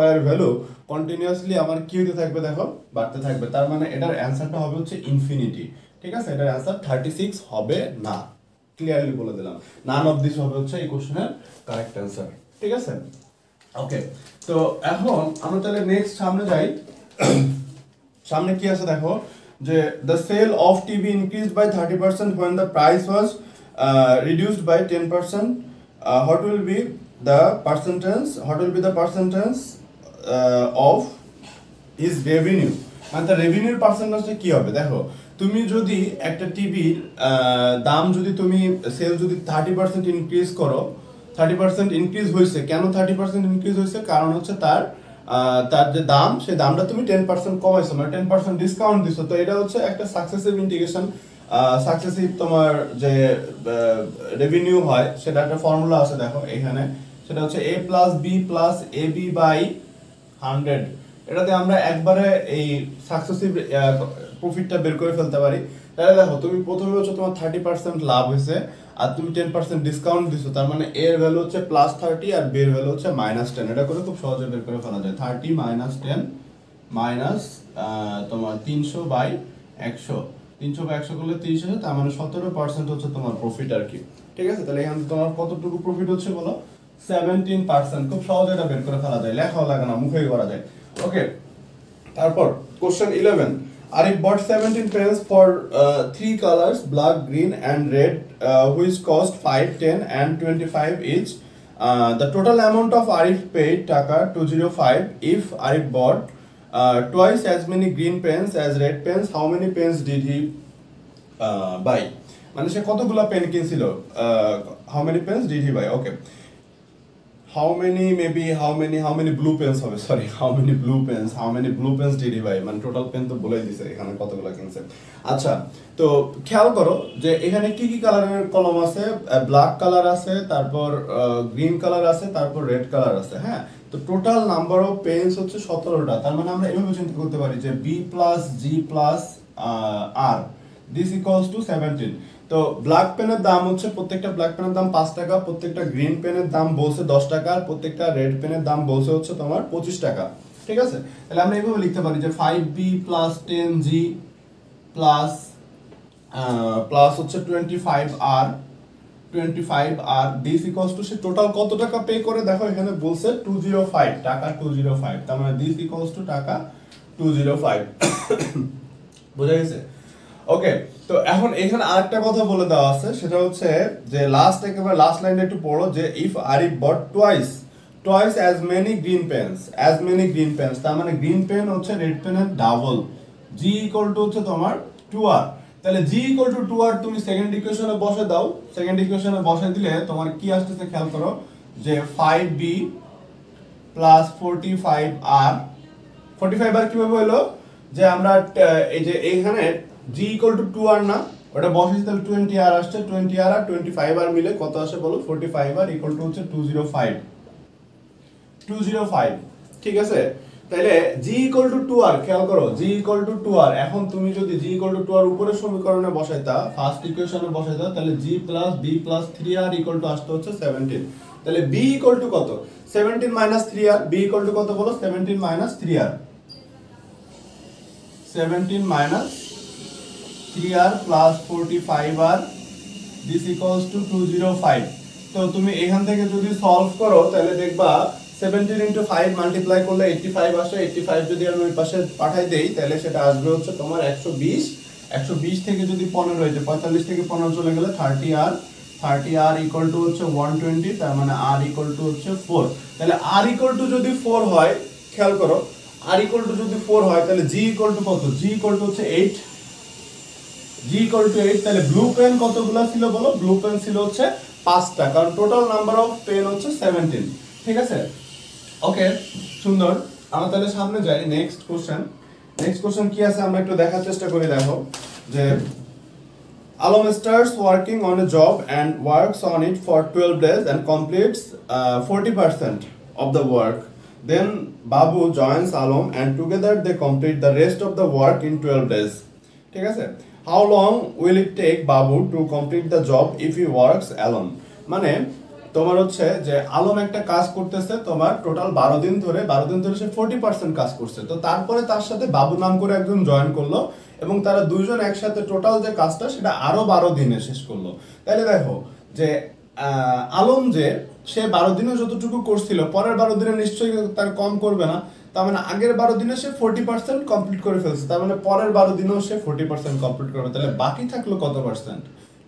y এর ভ্যালু কন্টিনিউয়াসলি আমার কি হতে থাকবে? দেখো, বাড়তে থাকবে। তার মানে এটার অ্যান্সারটা হবে হচ্ছে ইনফিনিটি, ঠিক আছে? এটার অ্যান্সার 36 হবে না, ক্লিয়ারলি বলে দিলাম। নান অফ দিস হবে হচ্ছে এই কোশ্চেনের কারেক্ট অ্যান্সার, ঠিক আছে? ওকে, তো এখন আমরা তাহলে নেক্সট সামনে যাই। সামনে কি আছে দেখো, যে the sale of TV increased by 30% when the price was reduced by 10%. What will be the percentage of his revenue? মানে তার রেভিনিউর পার্সেন্টেজটা কি হবে? দেখো, তুমি যদি একটা টিভির দাম যদি তুমি সেল যদি 30% ইনক্রিজ করো, 30% ইনক্রিজ হয়েছে, কেন 30% ইনক্রিজ হয়েছে? কারণ হচ্ছে তার যে দাম, সেই দামটা তুমি 10% কমাইছো, মানে 10% ডিসকাউন্ট দিছো। তো এটা হচ্ছে একটা সাকসেসিভ ইন্টিগ্রেশন, সাকসেসিভ তোমার যে রেভিনিউ হয় সেটা একটা ফর্মুলা আছে, দেখো এখানে, সেটা হচ্ছে a plus B plus A B by 100। এটাতে আমরা একবারে এই সাকসেসিভ প্রফিটটা বের করে ফেলতে পারি। তাহলে দেখো, তুমি প্রথমে হচ্ছে তোমার 30% লাভ হয়েছে, আর তুমি 10% ডিসকাউন্ট দিছো, তার মানে এর ভ্যালু হচ্ছে +30 আর বি এর ভ্যালু হচ্ছে -10। এটা করে খুব সহজে বের করে ফেলা যায়। 30 - 10 মাইনাস তোমার 300 বাই 100, 300 বাই 100 করলে 30 আসে, তার মানে 17% হচ্ছে তোমার প্রফিট আর কি, ঠিক আছে? তাহলে এখানে তোমার কতটুকু প্রফিট হচ্ছে বলো? 17%। খুব সহজে এটা বের করে ফেলা যায়, লেখাও লাগে না, মুখেই করা যায়। ওকে, তারপর question 11, Arif bought 17 pens for 3 colors, black, green and red, which cost 5, 10 and 25 each. The total amount of Arif paid taka 205. If Arif bought twice as many green pens as red pens, how many pens did he buy? মানে সে কতগুলো pen কিনছিল? How many pens did he buy? Okay. How many blue pens হবে? Sorry, how many blue pens did he buy? মানে টোটাল পেন তো বলেই দিছে এখানে কতগুলো কিনছে। আচ্ছা, তো খেয়াল করো যে এখানে কি কি কালারের কলম আছে? ব্ল্যাক কালার আছে, তারপর গ্রিন কালার আছে, তারপর রেড কালার আছে। হ্যাঁ, তো টোটাল নাম্বার অফ পেন্স হচ্ছে 17টা। তার মানে আমরা এভাবে চিন্তা করতে পারি যে b plus g plus r this equals to 17। তো ব্ল্যাক পেনের দাম হচ্ছে, প্রত্যেকটা ব্ল্যাক পেনের দাম 5 টাকা, প্রত্যেকটা গ্রিন পেনের দাম বলছে 10 টাকা, আর প্রত্যেকটা রেড পেনের দাম বলছে হচ্ছে তোমার 25 টাকা, ঠিক আছে? তাহলে আমরা এইভাবে লিখতে পারি যে 5b প্লাস 10g প্লাস হচ্ছে 25r this equals to, say total কত টাকা পে করে? দেখো এখানে বলছে 205 টাকা, 205, তার মানে দিস ইকুয়ালস টু টাকা 205। বোঝা গেছে? ওকে, তো এখন এখানে আরেকটা কথা বলে দেওয়া আছে, সেটা হচ্ছে যে একেবারে লাস্ট লাইনটা একটু পড়ো, যে if Arif bought twice as many green pens, তার মানে গ্রিন পেন হচ্ছে রেড পেনের ডাবল। g ইকুয়াল টু হচ্ছে তোমার 2r, তাহলে g ইকুয়াল টু 2r তুমি সেকেন্ড ইকুয়েশনে বসে দাও। সেকেন্ড ইকুয়েশনে বসে দিলে তোমার কি আসতেছে খেয়াল করো, যে 5b প্লাস 45r, 45r কিভাবে হলো, যে আমরা এই যে এইখানে g ইকুয়াল টু 2r না, ওটা বসেছি, তাহলে 20r আসছে, 20r আর 25r মিলে কত আসে বলো, 45r ইকুয়াল টু হচ্ছে 205, ঠিক আছে। তাহলে g ইকুয়াল টু 2r, খেয়াল করো g ইকুয়াল টু 2r, এখন তুমি যদি g ইকুয়াল টু 2r উপরের সমীকরণে বসাইতা, ফার্স্ট ইকুয়েশনে বসাইতা, তাহলে g plus b plus 3r equal to আসতো হচ্ছে 17। তাহলে b ইকুয়াল টু কত, 17 minus 3r, b equal to কত বলো, 17 minus 3r, 17 minus 3r plus 45r, this equals to 205। তো তুমি এখান থেকে যদি সলভ করো তাহলে দেখবা 17 into 5 মাল্টিপ্লাই করলে 85 আসে, 85 যদি আমি ওই পাশে পাঠাই দেই তাহলে সেটা আসবে হচ্ছে তোমার 120, 120 থেকে যদি 15 হয়ে যায়, 45 থেকে 15 চলে গেলে 30r, 30r ইকুয়াল টু হচ্ছে 120, তার মানে r ইকুয়াল টু হচ্ছে 4। তাহলে r ইকুয়াল টু যদি 4 হয়, খেয়াল করো r ইকুয়াল টু যদি 4 হয় তাহলে g ইকুয়াল টু কত, g ইকুয়াল টু হচ্ছে 8, g ইকুয়াল টু 8। তাহলে ব্লু পেন কতগুলো ছিল বলো, ব্লু পেন ছিল হচ্ছে 5টা, কারণ টোটাল নাম্বার অফ পেন হচ্ছে 17, ঠিক আছে। ওকে, সুন্দর। আমরা তাহলে সামনে যাই, নেক্সট কোশ্চেন কি আছে আমরা একটু দেখার চেষ্টা করি। দেখো যে Alom starts working on a job and works on it for 12 days and completes 40% of the work. Then Babu joins Alom and together they complete the rest of the work in 12 days. ঠিক আছে। How long will it take Babu to complete the job if he works alone? মানে তোমার হচ্ছে যে আলম একটা কাজ করতেছে তোমার টোটাল 12 দিন ধরে সে 40% কাজ করছে, তো তারপরে তার সাথে বাবু নাম করে একজন জয়েন করলো এবং তারা দুইজন একসাথে টোটাল যে কাজটা সেটা আরো 12 দিনে শেষ করলো। তাহলে দেখো যে আলম যে সে 12 দিনে যতটুকু করছিল পরের 12 দিনে নিশ্চয়ই তার কম করবে না, তার মানে আগের 12 দিনে সে 40% কমপ্লিট করে ফেলছে, তার মানে পরের 12 দিনেও সে 40% কমপ্লিট করবে। তাহলে বাকি থাকলো কত পার্সেন্ট,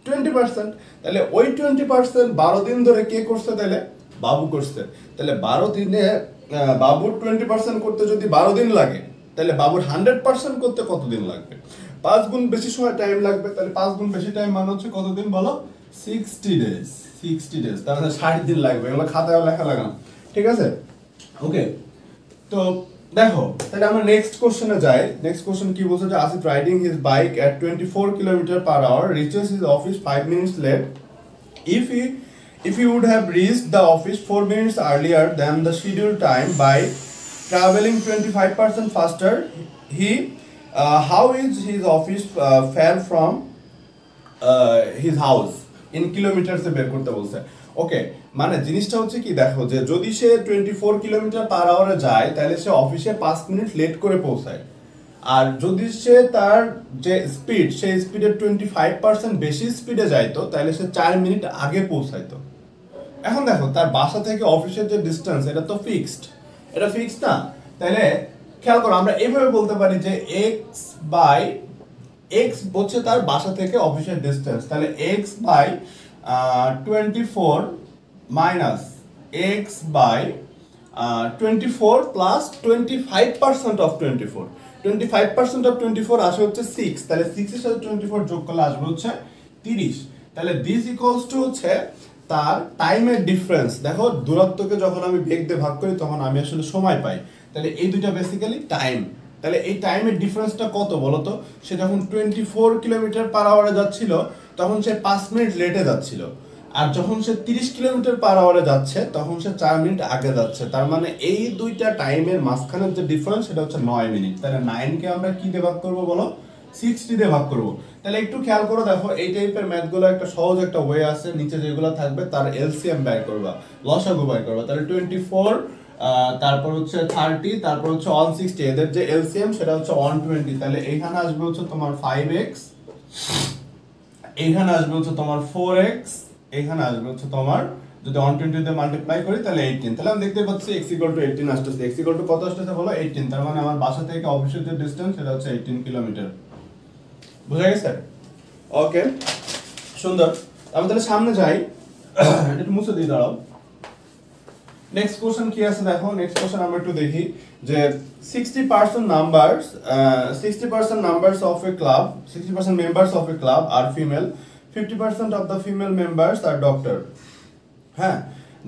20%। তাহলে ওই 20% 12 দিন ধরে কে করছে, তাহলে বাবু করছে। তাহলে 12 দিনে বাবুর 20% করতে যদি 12 দিন লাগে, তাহলে বাবুর 100% করতে কত দিন লাগবে, 5 গুণ বেশি সময় টাইম লাগবে। তাহলে 5 গুণ বেশি টাইম মানে হচ্ছে কত দিন বলো, 60 ডেজ, 60 ডেজ, তার মানে 60 দিন লাগবে। এগুলো খাতায় লেখা লাগে না, ঠিক আছে। ওকে, তো দেখো তাহলে আমরা নেক্সট কোশ্চেনে যাই। নেক্সট কোশ্চেন কি বলছে, যে Asif riding his bike at 24 km/h reaches his office 5 minutes late. If he would have reached the office 4 minutes earlier than the scheduled time by traveling 25% faster, how is his office far from his house in kilometers এ বের করতে বলছে। ওকে, মানে জিনিসটা হচ্ছে কি, দেখো যে যদি সে 24 km/h যায় তাহলে সে অফিসে 5 মিনিট লেট করে পৌঁছায়, আর যদি সে তার যে স্পিড সেই স্পিডের 25% বেশি স্পিডে যাইতো তাহলে সে 4 মিনিট আগে পৌঁছাইতো। এখন দেখো তার বাসা থেকে অফিসের যে ডিসটেন্স এটা তো ফিক্সড, এটা ফিক্সড না, তাহলে খেয়াল করো আমরা এইভাবে বলতে পারি যে x হচ্ছে তার বাসা থেকে অফিসের ডিসটেন্স, তাহলে x by 24 minus x by 24 plus 25% of 24, 25% of 24 আসে হচ্ছে 6, তাহলে 6 এর সাথে 24 যোগ করলে আসবে হচ্ছে 30। তাহলে দিস ইকুয়ালস টু হচ্ছে তার টাইমের ডিফারেন্স। দেখো দূরত্বকে যখন আমি বেগ দিয়ে ভাগ করি তখন আমি আসলে সময় পাই, তাহলে এই দুইটা বেসিক্যালি টাইম। তাহলে এই টাইমের ডিফারেন্সটা কত বলতো, সে যখন 24 km/h যাচ্ছিল তখন সে 5 মিনিট লেটে যাচ্ছিল, আর যখন সে 30 km/h যাচ্ছে তখন সে 4 মিনিট আগে যাচ্ছে। তার মানে এই দুইটা টাইমের মাঝখানের যে ডিফারেন্স সেটা হচ্ছে 9 মিনিট। তাহলে 9 কে আমরা কি দিয়ে ভাগ করব বলো, 60 দিয়ে ভাগ করব। তাহলে একটু খেয়াল করো, দেখো এই টাইপের ম্যাথগুলো একটা সহজ একটা ওয়ে আছে, নিচে যেগুলো থাকবে তার এলসিএম বের করবা, লসাগু বের করবা। তাহলে 24 তারপর হচ্ছে 30 তারপর হচ্ছে 160, এদের যে এলসিএম সেটা হচ্ছে 120। তাহলে এখানে আসবে হচ্ছে তোমার 5x, এখানে আসবে হচ্ছে তোমার 4x, এখানে আসবে হচ্ছে তোমার যদি 120 দিয়ে মাল্টিপ্লাই করি তাহলে 18। তাহলে আমি দেখতে পাচ্ছি x = 18 আসতেছে। x = কত আসতেছে বলো, 18। তার মানে আমার বাসা থেকে অফিসের যে ডিসটেন্স সেটা হচ্ছে 18 কিলোমিটার। বুঝা গেছে? ওকে, সুন্দর। আমি তাহলে সামনে যাই, একটু মুছে দিয়ে দাঁড়াও। নেক্সট কোশ্চেন কি আছে দেখো, নেক্সট কোশ্চেন আমরা একটু দেখি যে 60% numbers 60% numbers of a club 60% members of a club are female, 50% of the female members are doctor. হ্যাঁ,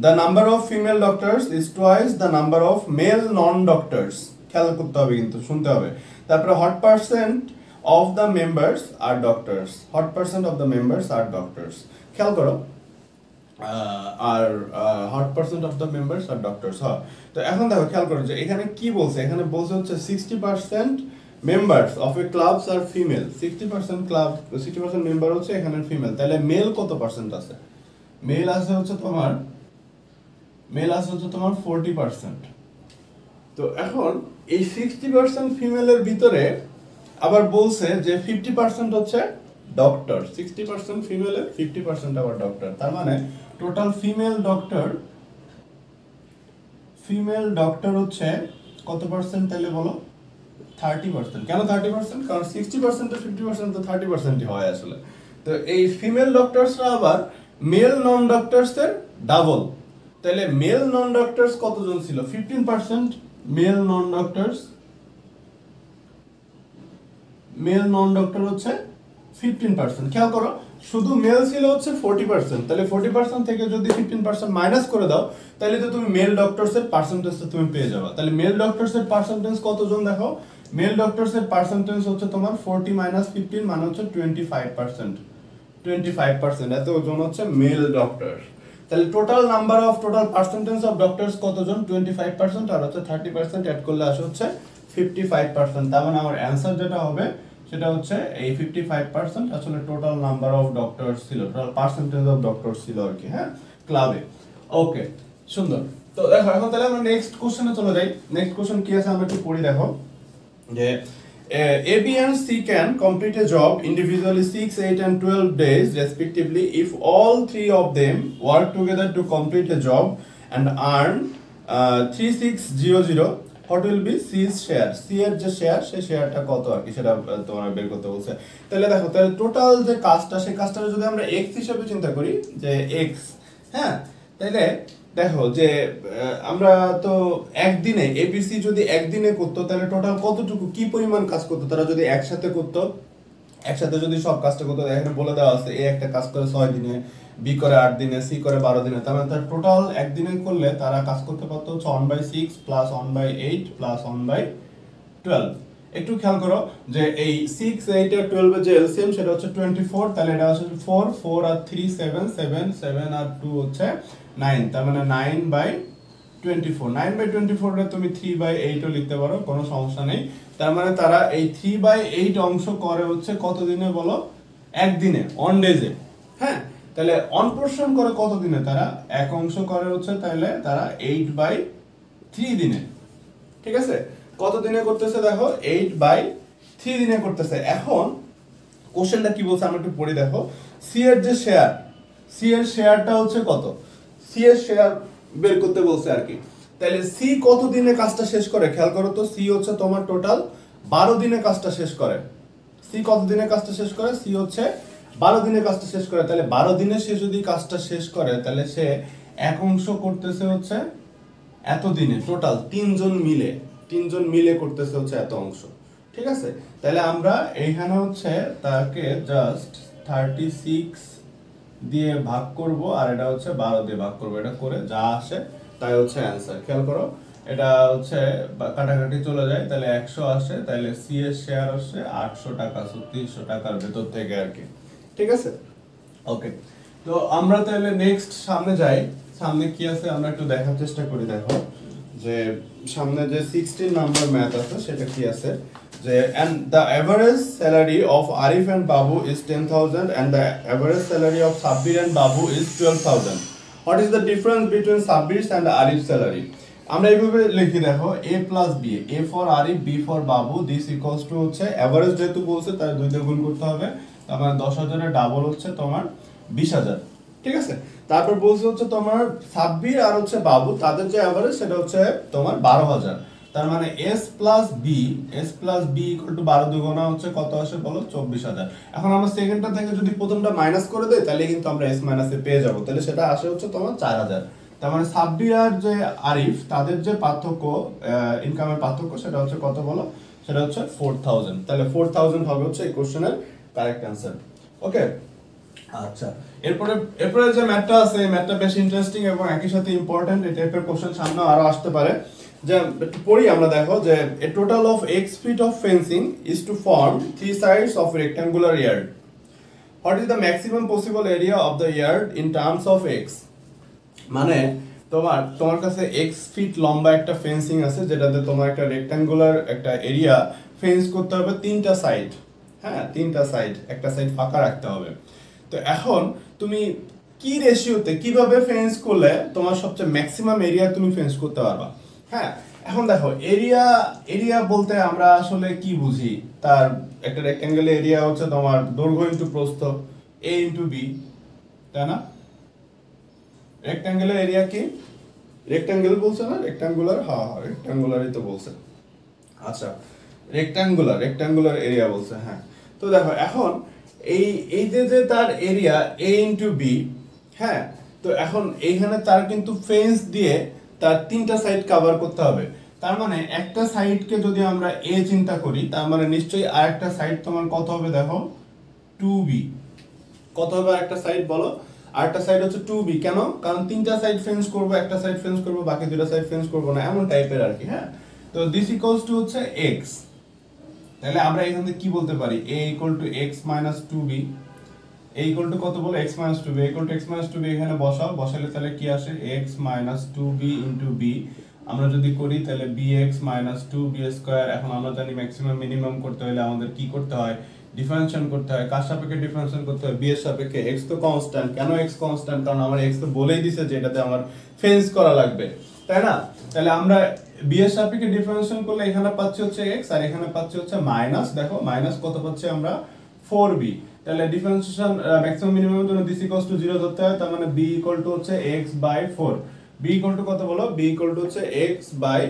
the number of female doctors is twice the number of male non doctors. খেয়াল করতে হবে, কিন্তু শুনতে হবে। তারপরে what percent of the members are doctors, what percent of the members are doctors, খেয়াল করো। আর what percent of the members are doctors, হ্যাঁ। তো এখন দেখো খেয়াল করো যে এখানে কি বলছে, এখানে বলছে হচ্ছে 60% members of a clubs are female, 60% club 60% member হচ্ছে এখানে ফিমেল, তাহলে মেল কত পার্সেন্ট আছে? মেল আছে হচ্ছে তোমার 40%। তো এখন এই 60% ফিমেলের ভিতরে আবার বলছে যে 50% হচ্ছে ডক্টর, 60% ফিমেলের 50% আবার ডক্টর, তার মানে টোটাল ফিমেল ডক্টর হচ্ছে কত পার্সেন্ট তাহলে বলো? 30%। কেন 30%? কারণ 60% এর 50% তো 30%ই হয় আসলে। তো এই ফিমেল ডক্টরসরা আবার মেল নন ডক্টরস এর ডাবল, তাহলে মেল নন ডক্টরস কতজন ছিল? 15% মেল নন ডক্টর হচ্ছে 15%। খেয়াল করো, শুধু মেল ছিল হচ্ছে 40%, তাহলে 40% থেকে যদি 15% মাইনাস করে দাও তাহলে তো তুমি মেল ডক্টরস এর পার্সেন্টেজটা তুমি পেয়ে যাবে। তাহলে মেল ডক্টরস এর পার্সেন্টেজ কতজন দেখো, মেল ডক্টরস এর পার্সেন্টেজ হচ্ছে তোমার 40 মাইনাস 15 মানে হচ্ছে 25%, 25% এতজন হচ্ছে মেল ডক্টর। তাহলে টোটাল পার্সেন্টেজ অফ ডক্টরস কতজন? 25%, আর হচ্ছে 30% অ্যাড করলে আসে হচ্ছে 55%। তার মানে আমার অ্যানসার যেটা হবে সেটা হচ্ছে এই 55% আসলে টোটাল নাম্বার অফ ডক্টরস ছিল, টোটাল পার্সেন্টেজ অফ ডক্টরস ছিল আর কি, হ্যাঁ, ক্লাবে। ওকে, সুন্দর। তো দেখো এখন তাহলে আমরা নেক্সট কোশ্চেনে চলে যাই। নেক্সট কোশ্চেন কি আছে আমরা একটু পড়ি। দেখো যে A, B and C can complete a job individually 6, 8 and 12 days respectively if all three of them work together to complete a job and earn 3600, what will be C's share? C এর যে শেয়ার, সেই শেয়ারটা কত আর কি সেটা তোমার বের করতে বলছে। তাহলে দেখো, তাহলে টোটাল যে কাজটা, সেই কাজটা যদি আমরা x হিসেবে চিন্তা করি যে x, হ্যাঁ, তাহলে দেখো যে আমরা তো একদিনে এবিসি যদি একদিনে করতো তাহলে টোটাল কতটুকু কি পরিমাণ কাজ করতো তারা যদি একসাথে করতো, একসাথে যদি সব কাজটা করতো। এখানে বলে দেওয়া আছে এ একটা কাজ করে 6 দিনে, বি করে 8 দিনে, সি করে 12 দিনে, তার মানে তার টোটাল একদিনে করলে তারা কাজ করতে পারতো হচ্ছে 1/6 প্লাস 1/8 প্লাস 1/12। একটু খেয়াল করো যে এই 6, 8 আর 12 এর যে এলসিএম সেটা হচ্ছে 24, তাহলে এটা হচ্ছে 4 আর 3 7 7 আর 2 হচ্ছে 9, তার মানে 9/24। 9/24 রে তুমি 3/8 ও লিখতে পারো, কোনো সমস্যা নেই। তার মানে তারা এই 3/8 অংশ করে হচ্ছে কত দিনে বলো? একদিনে, অন ডেজে, হ্যাঁ। তাহলে অন পোরশন করে কত দিনে? তারা এক অংশ করে হচ্ছে তাহলে তারা 8/3 দিনে, ঠিক আছে। কত দিনে করতেছে দেখো? 8/3 দিনে করতেছে। এখন কোশ্চেনটা কি বলছে আমরা একটু পড়ি। দেখো সি এর যে শেয়ার, সি এর শেয়ারটা হচ্ছে কত? সি এর শেয়ার বের করতে বলছে আর কি। তাহলে সি কত দিনে কাজটা শেষ করে? খেয়াল করো তো, সি হচ্ছে তোমার টোটাল 12 দিনে কাজটা শেষ করে। সি কত দিনে কাজটা শেষ করে? সি হচ্ছে 12 দিনে কাজটা শেষ করে। তাহলে 12 দিনে সে যদি কাজটা শেষ করে তাহলে সে এক অংশ করতেছে হচ্ছে এত দিনে, টোটাল তিনজন মিলে করতেছে হচ্ছে এত অংশ, ঠিক আছে। তাহলে আমরা এইখানে হচ্ছে তাকে জাস্ট 36 দিয়ে ভাগ করব আর এটা হচ্ছে 12 দিয়ে ভাগ করব, এটা করে যা আসে তাই হচ্ছে অ্যানসার। খেয়াল করো, এটা হচ্ছে কাটাকাটি চলে যায়, তাহলে 100 আসে, তাহলে সি এর শেয়ার আসছে 800 টাকা, 300 টাকার ভেতর থেকে আর কি, ঠিক আছে। ওকে, তো আমরা তাহলে নেক্সট সামনে যাই। সামনে কি আছে আমরা একটু দেখার চেষ্টা করি। দেখো যে সামনে যে 16 নাম্বার ম্যাথ আছে সেটা কি আছে যে and the average salary of Arif and Babu is 10,000 and the average salary of Sabbir and Babu is 12,000. What is the difference between Sabbir's and Arif's salary? আমরা এইভাবে লিখি। দেখো a plus b, a for Arif, b for Babu, this equals to হচ্ছে এভারেজ যেহেতু বলছে তার 2 দিয়ে গুণ করতে হবে, তার মানে 10,000 এর ডাবল হচ্ছে তোমার 20,000, ঠিক আছে। তারপর বলছে হচ্ছে তোমার সাব্বির আর হচ্ছে বাবু তাদের যে এভারেজ সেটা হচ্ছে তোমার 12,000, তার মানে s plus B equal to 12 দুগুণা হচ্ছে কত আসে বলো? 24,000। এখন আমরা সেকেন্ডটা থেকে যদি প্রথমটা মাইনাস করে দেই তাহলে কিন্তু আমরা s মাইনাস এ পেয়ে যাব, তাহলে সেটা আসে হচ্ছে তোমার 4,000। তার মানে সাব্বির আর যে আরিফ তাদের যে পার্থক্য ইনকামের পার্থক্য সেটা হচ্ছে কত বলো, সেটা হচ্ছে 4000। তাহলে 4000 হবে হচ্ছে এই কোশ্চেনের কারেক্ট অ্যান্সার। ওকে, আচ্ছা এরপরে এরপরে যে ম্যাথটা আছে এই ম্যাথটা বেশ ইন্টারেস্টিং এবং একই সাথে ইম্পর্টেন্ট। এই টাইপের কোশ্চেন সামনে আরো আসতে পারে। যে একটু পড়ি আমরা, দেখো যে a total of x feet of fencing is to form 3 sides of rectangular yard. What is the maximum possible area of the yard in terms of x? মানে তোমার কাছে x ফিট লম্বা একটা ফেন্সিং আছে যেটাতে তোমার একটা রেক্ট্যাঙ্গুলার একটা এরিয়া ফেন্স করতে হবে 3টা সাইড। হ্যাঁ, 3টা সাইড, একটা সাইড ফাঁকা রাখতে হবে। তো এখন তুমি কি রেশিওতে কিভাবে ফেন্স করলে তোমার সবচেয়ে ম্যাক্সিমাম এরিয়া তুমি ফেন্স করতে পারবা। হ্যাঁ, এখন দেখো এরিয়া এরিয়া বলতে আমরা আসলে কি বুঝি, তার একটা রেক্ট্যাঙ্গেল এরিয়া হচ্ছে তোমার দৈর্ঘ্য ইনটু প্রস্থ a ইনটু b, তাই না? রেক্ট্যাঙ্গেলের এরিয়া কি, রেক্ট্যাঙ্গেল বলছে না, রেক্ট্যাঙ্গুলার, হ্যাঁ রেক্ট্যাঙ্গুলারই তো বলছে। আচ্ছা রেক্ট্যাঙ্গুলার এরিয়া বলছে, হ্যাঁ। তো দেখো এখন এই যে তার এরিয়া a ইনটু b, হ্যাঁ, তো এখন এইখানে তার কিন্তু ফেন্স দিয়ে তার 3টা সাইড কভার করতে হবে। তার মানে একটা সাইডকে যদি আমরা a চিন্তা করি, তার মানে নিশ্চয়ই আরেকটা সাইড তোমার কত হবে, দেখো 2b। কত হবে আরেকটা সাইড বলো? আরেকটা সাইড হচ্ছে 2b। কেন? কারণ 3টা সাইড ফেন্স করব, একটা সাইড ফেন্স করব, বাকি 2টা সাইড ফেন্স করব না, এমন টাইপের আর কি। হ্যাঁ, তো দিস ইকুয়ালস টু হচ্ছে x। তাহলে আমরা এখান থেকে কি বলতে পারি, a equal two x minus 2b। a equal to কত বলো, x minus 2b। Equal to x minus 2b এখানে বসাও, বসালে তাহলে কি আসে, x minus 2b into b। আমরা যদি করি তাহলে bx মাইনাস 2b স্কয়ার। এখন আমরা জানি ম্যাক্সিমাম মিনিমাম করতে হলে আমাদের কি করতে হয়, ডিফারেন্সিয়েশন করতে হয়। কার সাপেক্ষে ডিফারেন্সিয়েশন করতে হয়, b এর সাপেক্ষে। x তো কনস্ট্যান্ট। কেন x কনস্ট্যান্ট? কারণ আমার x তো বলেই দিয়েছে যে এটাতে আমার ফেন্স করা লাগবে, তাই না? তাহলে আমরা b এর সাপেক্ষে ডিফারেন্সিয়েশন করলে এখানে পাচ্ছি হচ্ছে x আর এখানে পাচ্ছি হচ্ছে মাইনাস। দেখো মাইনাস কত পাচ্ছি আমরা, 4b। তাহলে ডিফারেন্সিয়েশন ম্যাক্সিমাম মিনিমামের জন্য দিস ইকুয়ালস টু 0 ধরতে হয়। তার মানে b ইকুয়াল টু হচ্ছে x by 4। b equal to কত বলো, b ইকুয়াল টু হচ্ছে x বাই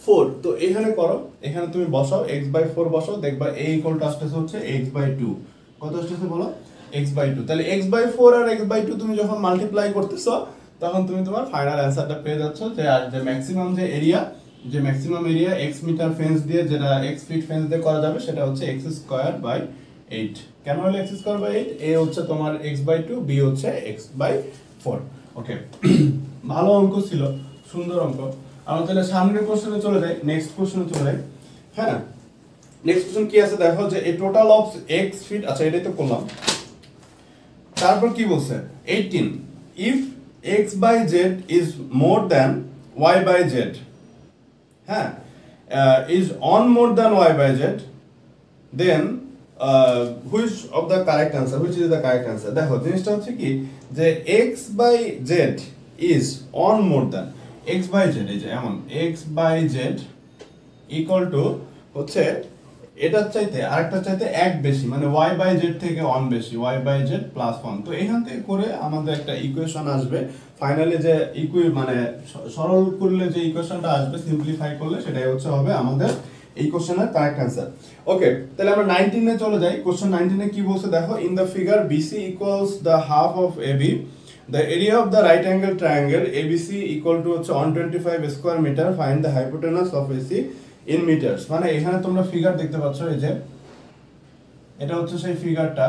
4। তো এখানে করো, এখানে তুমি বসাও x বাই 4 বসাও, দেখবা a ইকুয়াল টু আসতেছে হচ্ছে x বাই 2। কত আসতেছে বলো, x বাই 2। তাহলে x বাই 4 আর x বাই 2 তুমি যখন মাল্টিপ্লাই করতেছো তখন তুমি তোমার ফাইনাল অ্যানসারটা পেয়ে যাচ্ছ যে আর যে ম্যাক্সিমাম যে এরিয়া, যে maximum area x metre fence দিয়ে, যেটা x ফিট ফেন্স দিয়ে করা যাবে, সেটা হচ্ছে x স্কয়ার বাই 8। কেন হলো x স্কয়ার বাই 8? a হচ্ছে তোমার x বাই 2, b হচ্ছে x বাই 4। ওকে, ভালো অঙ্ক ছিল, সুন্দর অঙ্ক। আমরা তাহলে সামনের কোশ্চেনে চলে যাই, নেক্সট কোশ্চেনে চলে যাই। হ্যাঁ, নেক্সট কোশ্চেন কি আছে দেখো, যে a total of x feet, আচ্ছা এটাই তো করলাম। তারপর কি বলছে, 18 if x by z is more than y by z, হ্যাঁ, is on more than y by z, then which of the correct answer, which is the correct answer. দেখো জিনিসটা হচ্ছে কি, যে x by z is on more than x by z, এই যে এমন x by z equal to হচ্ছে এটার চাইতে আরেকটা চাইতে এক বেশি, মানে y বাই z থেকে অন বেশি, y বাই z প্লাস 1। তো এখান থেকে করে আমাদের একটা ইকুয়েশন আসবে ফাইনালি, যে মানে সরল করলে যে ইকুয়েশনটা আসবে, সিম্পলিফাই করলে সেটাই হচ্ছে হবে আমাদের এই কোশ্চেনের কারেক্ট অ্যান্সার। ওকে, তাহলে আমরা 19 এ চলে যাই। কোশ্চেন 19 এ কি বলছে দেখো, in the figure BC equals the half of AB, the area of the right angle triangle ABC equal to হচ্ছে 125 square meter, find the hypotenuse of AC in meters। মানে এখানে তোমরা ফিগার দেখতে পাচ্ছ, এই যে এটা হচ্ছে সেই ফিগারটা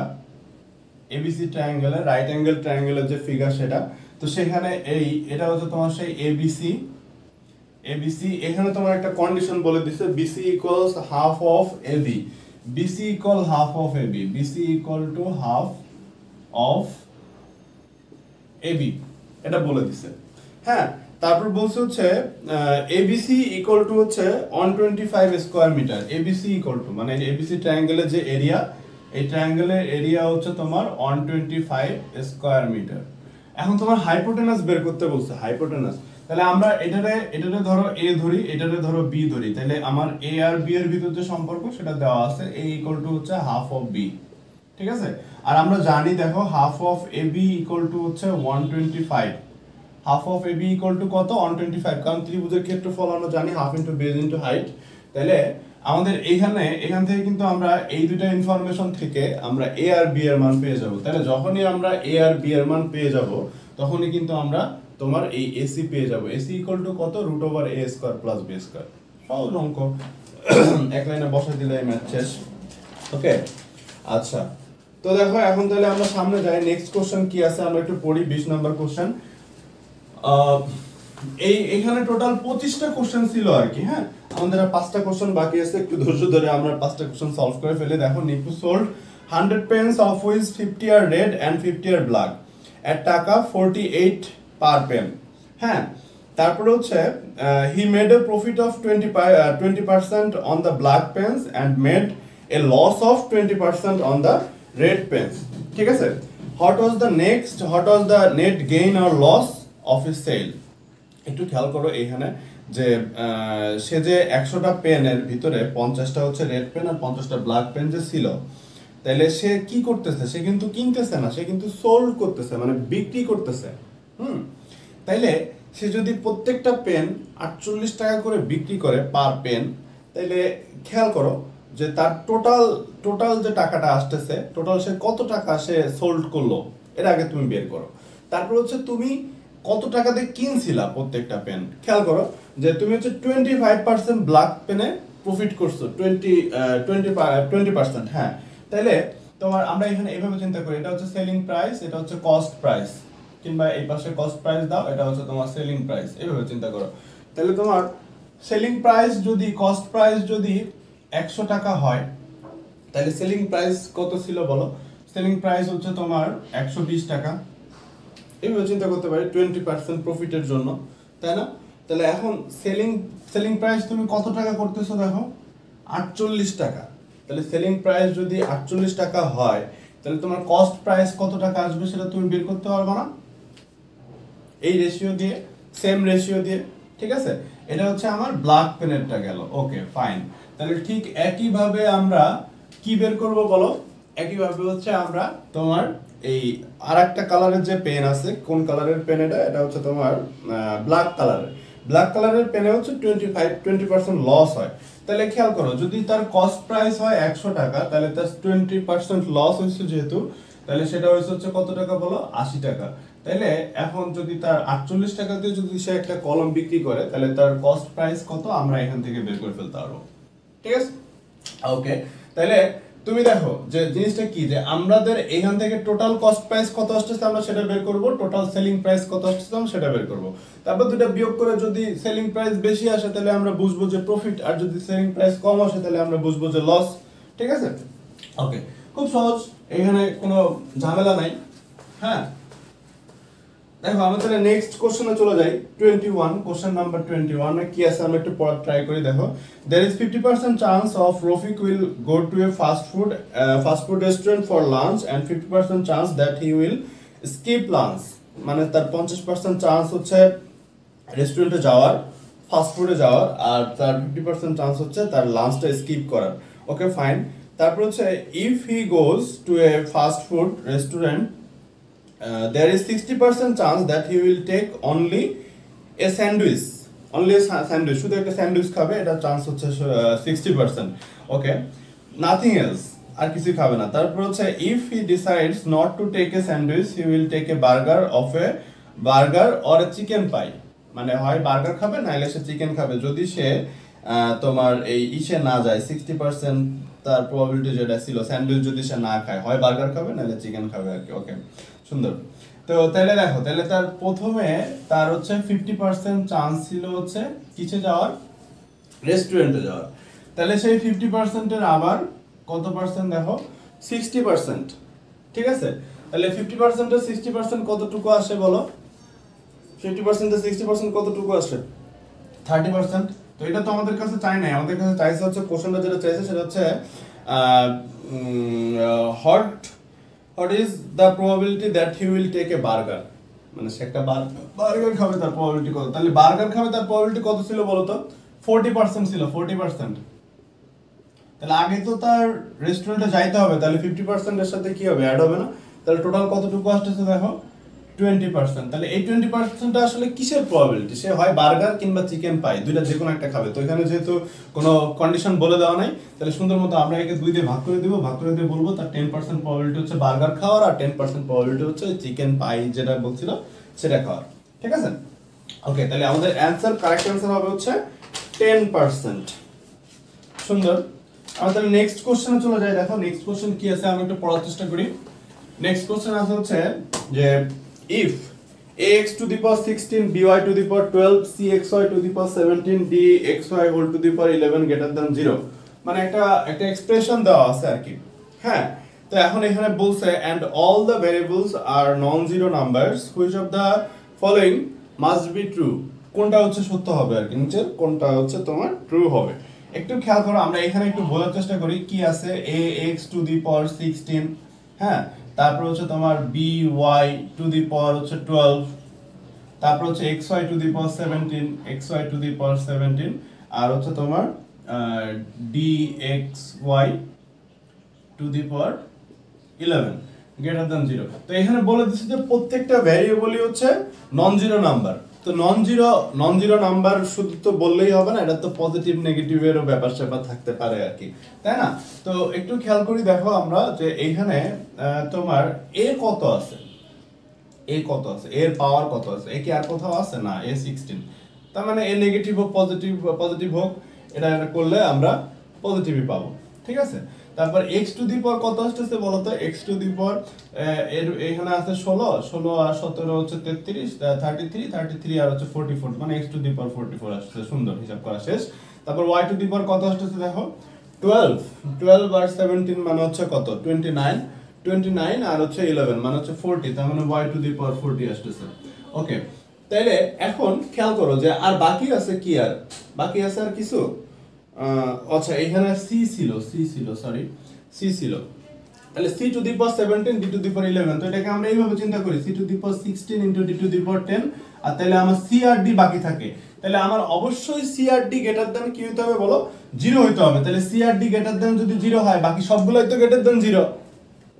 ABC ট্রায়াঙ্গেলের, রাইট অ্যাঙ্গেল ট্রায়াঙ্গেলের যে ফিগার সেটা। তো সেখানে এটা হচ্ছে তোমার সেই ABC। এখানে তোমার একটা কন্ডিশন বলে দিছে, BC equals half of AB, BC equal half of AB, BC equal to half of AB, এটা বলে দিছে। হ্যাঁ, তারপর বলছে হচ্ছে ABC ইকুয়াল টু হচ্ছে 125 square metre. ABC equal to মানে ABC ট্রায়াঙ্গেলের যে এরিয়া, এই ট্রায়াঙ্গেলের এরিয়া হচ্ছে তোমার 125 স্কয়ার মিটার। এখন তোমার হাইপোটেনাস বের করতে বলছে, হাইপোটেনাস। তাহলে আমরা এটারে ধরো A ধরি, এটারে ধরো B ধরি। তাহলে আমার A আর B এর ভিতর যে সম্পর্ক সেটা দেওয়া আছে, A ইকুয়াল টু হচ্ছে হাফ অফ B, ঠিক আছে? আর আমরা জানি দেখো half of AB equal to হচ্ছে 125। Half of AB equal to কত, 125। কারণ ত্রিভুজের ক্ষেত্রফল আমরা জানি half into base into height. তাহলে আমাদের এখান থেকে কিন্তু আমরা এই দুটো ইনফরমেশন থেকে আমরা A আর B এর মান পেয়ে যাব। তাহলে যখনই আমরা A আর B এর মান পেয়ে যাব, তখনই কিন্তু আমরা তোমার এই এসি পেয়ে যাব। এসি ইকুয়াল টু কত? Root over a square plus B square. সহজ অঙ্ক, এক লাইনে বসে দিলে ম্যাথ শেষ। ওকে, আচ্ছা, তো দেখো এখন তাহলে আমরা সামনে যাই। নেক্সট কোশ্চেন কি আছে আমরা একটু পড়ি। 20 নম্বর কোশ্চেন। এখানে টোটাল 25টা কোশ্চেন ছিল আর কি। হ্যাঁ, আমাদের আর 5টা কোশ্চেন বাকি আছে, একটু ধৈর্য ধরে আমরা 5টা কোশ্চেন সলভ করে ফেলে। দেখো, Nipu sold 100 pens of which 50 are red and 50 are black at টাকা 48 per pen। হ্যাঁ, তারপরে হচ্ছে he made a profit of 20% on the black pens and made a loss of 20% on the red pens। ঠিক আছে, what was the net gain or loss of his sale? একটু খেয়াল করো এখানে যে সে যে 100টা পেনের ভিতরে 50টা হচ্ছে রেড পেন আর 50টা ব্ল্যাক পেন যে ছিল, তাইলে সে কি করতেছে? সে কিন্তু কিনতেছে না, সে কিন্তু সোল্ড করতেছে, মানে বিক্রি করতেছে। তাইলে সে যদি প্রত্যেকটা পেন 48 টাকা করে বিক্রি করে পার পেন, তাইলে খেয়াল করো যে তার টোটাল যে টাকাটা আসতেছে, টোটাল সে কত টাকা সে সোল্ড করলো, এর আগে তুমি বের করো। তারপর হচ্ছে তুমি কত টাকা দিয়ে কিনছিলা প্রত্যেকটা পেন। খেয়াল করো যে তুমি হচ্ছে 25% ব্ল্যাক পেনে প্রফিট করছো, 20%। হ্যাঁ, তাইলে তোমার আমরা এখানে এইভাবে চিন্তা করি, এটা হচ্ছে সেলিং প্রাইস, এটা হচ্ছে কস্ট প্রাইস, কিংবা এই পাশে কস্ট প্রাইস দাও, এটা হচ্ছে তোমার সেলিং প্রাইস। এইভাবে চিন্তা করো। তাহলে তোমার সেলিং প্রাইস যদি, কস্ট প্রাইস যদি 100 টাকা হয়, তাহলে সেলিং প্রাইস কত ছিল বলো? সেলিং প্রাইস হচ্ছে তোমার 120 টাকা। এইভাবে চিন্তা করতে পারি 20% প্রফিটের জন্য, তাই না? তাহলে এখন সেলিং প্রাইস তুমি কত টাকা করতেছো? দেখো, 48 টাকা। তাহলে সেলিং প্রাইস যদি 48 টাকা হয়, তাহলে তোমার কস্ট প্রাইস কত টাকা আসবে সেটা তুমি বের করতে পারবে না? এই রেশিও দিয়ে, সেম রেশিও দিয়ে। ঠিক আছে, এটা হচ্ছে আমার ব্ল্যাক পেনেরটা গেল। ওকে, ফাইন। তাহলে ঠিক একইভাবে আমরা কি বের করব বলো? একইভাবে হচ্ছে আমরা তোমার এই আরেকটা কালারের যে পেন আছে, কোন কালারের পেন এটা? এটা হচ্ছে তোমার ব্ল্যাক কালারের। ব্ল্যাক কালারের পেনে হচ্ছে 20% লস হয়। তাহলে খেয়াল করো, যদি তার কস্ট প্রাইস হয় 100 টাকা, তাহলে তার 20% লস হয়েছে যেহেতু, তাহলে সেটা হচ্ছে কত টাকা বলো? 80 টাকা। তাহলে এখন যদি তার 48 টাকা দিয়ে যদি সে একটা কলম বিক্রি করে, তাহলে তার কস্ট প্রাইস কত আমরা এখান থেকে বের করে ফেলতে পারবো। ঠিক আছে, ওকে। তাহলে তুমি দেখো যে জিনিসটা কি, যে আমাদের এখান থেকে টোটাল কস্ট প্রাইস কত আসছে আমরা সেটা বের করব, টোটাল সেলিং প্রাইস কত আসছে আমরা সেটা বের করব। তারপর দুটো বিয়োগ করে যদি সেলিং প্রাইস বেশি আসে তাহলে আমরা বুঝবো যে প্রফিট, আর যদি সেলিং প্রাইস কম আসে তাহলে আমরা বুঝবো যে লস। ঠিক আছে, ওকে, খুব সহজ, এখানে কোনো ঝামেলা নাই। হ্যাঁ, দেখো আমরা তাহলে নেক্সট কোশ্চেনে চলে যাই। 21, কোশ্চেন নাম্বার 21 এ কি আছে আমরা একটু পড়া ট্রাই করি। দেখো, there is 50% chance of Rafik will go to a fast food restaurant for lunch and 50% chance that he will skip lunch। মানে তার 50% চান্স হচ্ছে রেস্টুরেন্টে যাওয়ার, ফাস্ট ফুডে যাওয়ার, আর তার 50% চান্স হচ্ছে তার লাঞ্চটা স্কিপ করার। ওকে, ফাইন। তারপর হচ্ছে if he goes to a fast food restaurant, there is 60% chance that he will take only a sandwich, শুধু একটা স্যান্ডউইচ খাবে, এটা চান্স হচ্ছে 60%। ওকে, নাথিং এলস, আর কিছু খাবে না। তারপর হচ্ছে if he decides not to take a sandwich, he will take a burger or a chicken pie। মানে হয় বার্গার খাবে, নাইলে সে চিকেন খাবে। যদি সে তোমার এই ইসে না যায়, 60% তার প্রবাবিলিটি যেটা ছিল, স্যান্ডউইচ যদি সে না খায়, হয় বার্গার খাবে নাহলে চিকেন খাবে আর কি। ওকে, সুন্দর। তো তাহলে দেখো, তাহলে তার প্রথমে তার হচ্ছে 50% চান্স ছিল হচ্ছে কিসে যাওয়ার? রেস্টুরেন্টে যাওয়ার। তাহলে সেই 50% এর আবার কত পার্সেন্ট? দেখো, 60%। ঠিক আছে, তাহলে 50% এর 60% কতটুকু আসে বলো? 50% এর 60% কতটুকু আসে? 30%। তো এটা তো আমাদের কাছে চাই নাই, আমাদের কাছে চাইছে হচ্ছে, কোশ্চেনটা যেটা চাইছে সেটা হচ্ছে what is the probability that he will take a burger। মানে সে একটা বার্গার খাবে, তার প্রবাবিলিটি কত? তাহলে বার্গার খাবে তার প্রবাবিলিটি কত ছিল বলো তো? 40% ছিল, 40%। তাহলে আগে তো তার রেস্টুরেন্টে যাইতে হবে, তাহলে 50% এর সাথে কি হবে? অ্যাড হবে না? তাহলে টোটাল কতটুকু আসছে দেখো, 20%। তাহলে এই 20% আসলে কিসের প্রবাবিলিটি? সে হয় বার্গার কিংবা চিকেন পাই, দুইটা যে কোনো একটা খাবে। তো এখানে যেহেতু কোনো কন্ডিশন বলে দেওয়া নাই, তাহলে সুন্দর মতো আমরা একে 2 দিয়ে ভাগ করে দিব, ভাগ করে দিয়ে বলবো তার 10% প্রবাবিলিটি হচ্ছে বার্গার খাওয়ার, আর 10% প্রবাবিলিটি হচ্ছে চিকেন পাই যেটা বলছিল সেটা খাওয়ার, ঠিক আছে? ওকে, তাহলে আমাদের অ্যান্সার, কারেক্ট অ্যান্সার হবে হচ্ছে 10%। সুন্দর। আমরা তাহলে নেক্সট কোশ্চেনে চলে যাই। দেখো নেক্সট কোশ্চেন কি আছে, আমি একটু পড়ার চেষ্টা করি। নেক্সট কোশ্চেন আছে হচ্ছে যে if ax to the power 16 by to the power 12 cxy to the power 17 dxy whole to the power 11 greater than 0, মানে একটা এক্সপ্রেশন দেওয়া আছে আর কি। হ্যাঁ, তো এখন এখানে বলছে and all the variables are non-zero numbers which of the following must be true, কোনটা হচ্ছে সত্য হবে আর কি, নিচের কোনটা হচ্ছে তোমার ট্রু হবে। একটু খেয়াল করো, আমরা এখানে একটু বোঝার চেষ্টা করি কি আছে। ax to the power 16, হ্যাঁ, তারপর হচ্ছে তোমার by to the power হচ্ছে 12, তারপর হচ্ছে xy to the power 17, xy to the power 17, আর হচ্ছে তোমার dxy to the power 11 greater than 0। তো এখানে বলে দিচ্ছে যে প্রত্যেকটা ভ্যারিয়েবলই হচ্ছে নন জিরো নাম্বার। তো নন জিরো নাম্বার শুধু তো বললেই হবে না, এটা তো পজিটিভ নেগেটিভেরও ব্যাপার স্যাপার থাকতে পারে আর কি, তাই না? তো একটু খেয়াল করি, দেখো আমরা যে এইখানে তোমার এ কত আছে, এ কত আছে, এর পাওয়ার কত আছে, এ কি আর কোথাও আছে না, এ 16, তার মানে এ নেগেটিভ হোক পজিটিভ হোক, এটা করলে আমরা পজিটিভই পাবো, ঠিক আছে? তারপর x টু দি পাওয়ার কত আসছে বলো তো, x টু দি পাওয়ার এর এখানে আছে 16 আর 17 হচ্ছে 33, 33 আর হচ্ছে 44, মানে x টু দি পাওয়ার 44 আসছে। সুন্দর, হিসাব করা শেষ। তারপর y টু দি পাওয়ার কত আসছে দেখো, 12 আর 17 মানে হচ্ছে কত, 29 আর হচ্ছে 11 মানে হচ্ছে 40, তার মানে y টু দি পাওয়ার 40 আসছে। ওকে, তাইলে এখন খেয়াল করো যে আর বাকি আছে কি, আর বাকি আছে আর কিছু, আচ্ছা এখানে c ছিল, তাহলে c to the power 17 d to the power 11, তো এটাকে আমরা এইভাবে চিন্তা করি, c to the power 16 into d to the power 10, আর তাহলে আমার c আর d বাকি থাকে। তাহলে আমার অবশ্যই c আর d গ্রেটার দ্যান কি হতে হবে বলো, 0 হতে হবে। তাহলে c আর d গ্রেটার দ্যান যদি 0 হয়, বাকি সবগুলোই তো গ্রেটার দ্যান 0,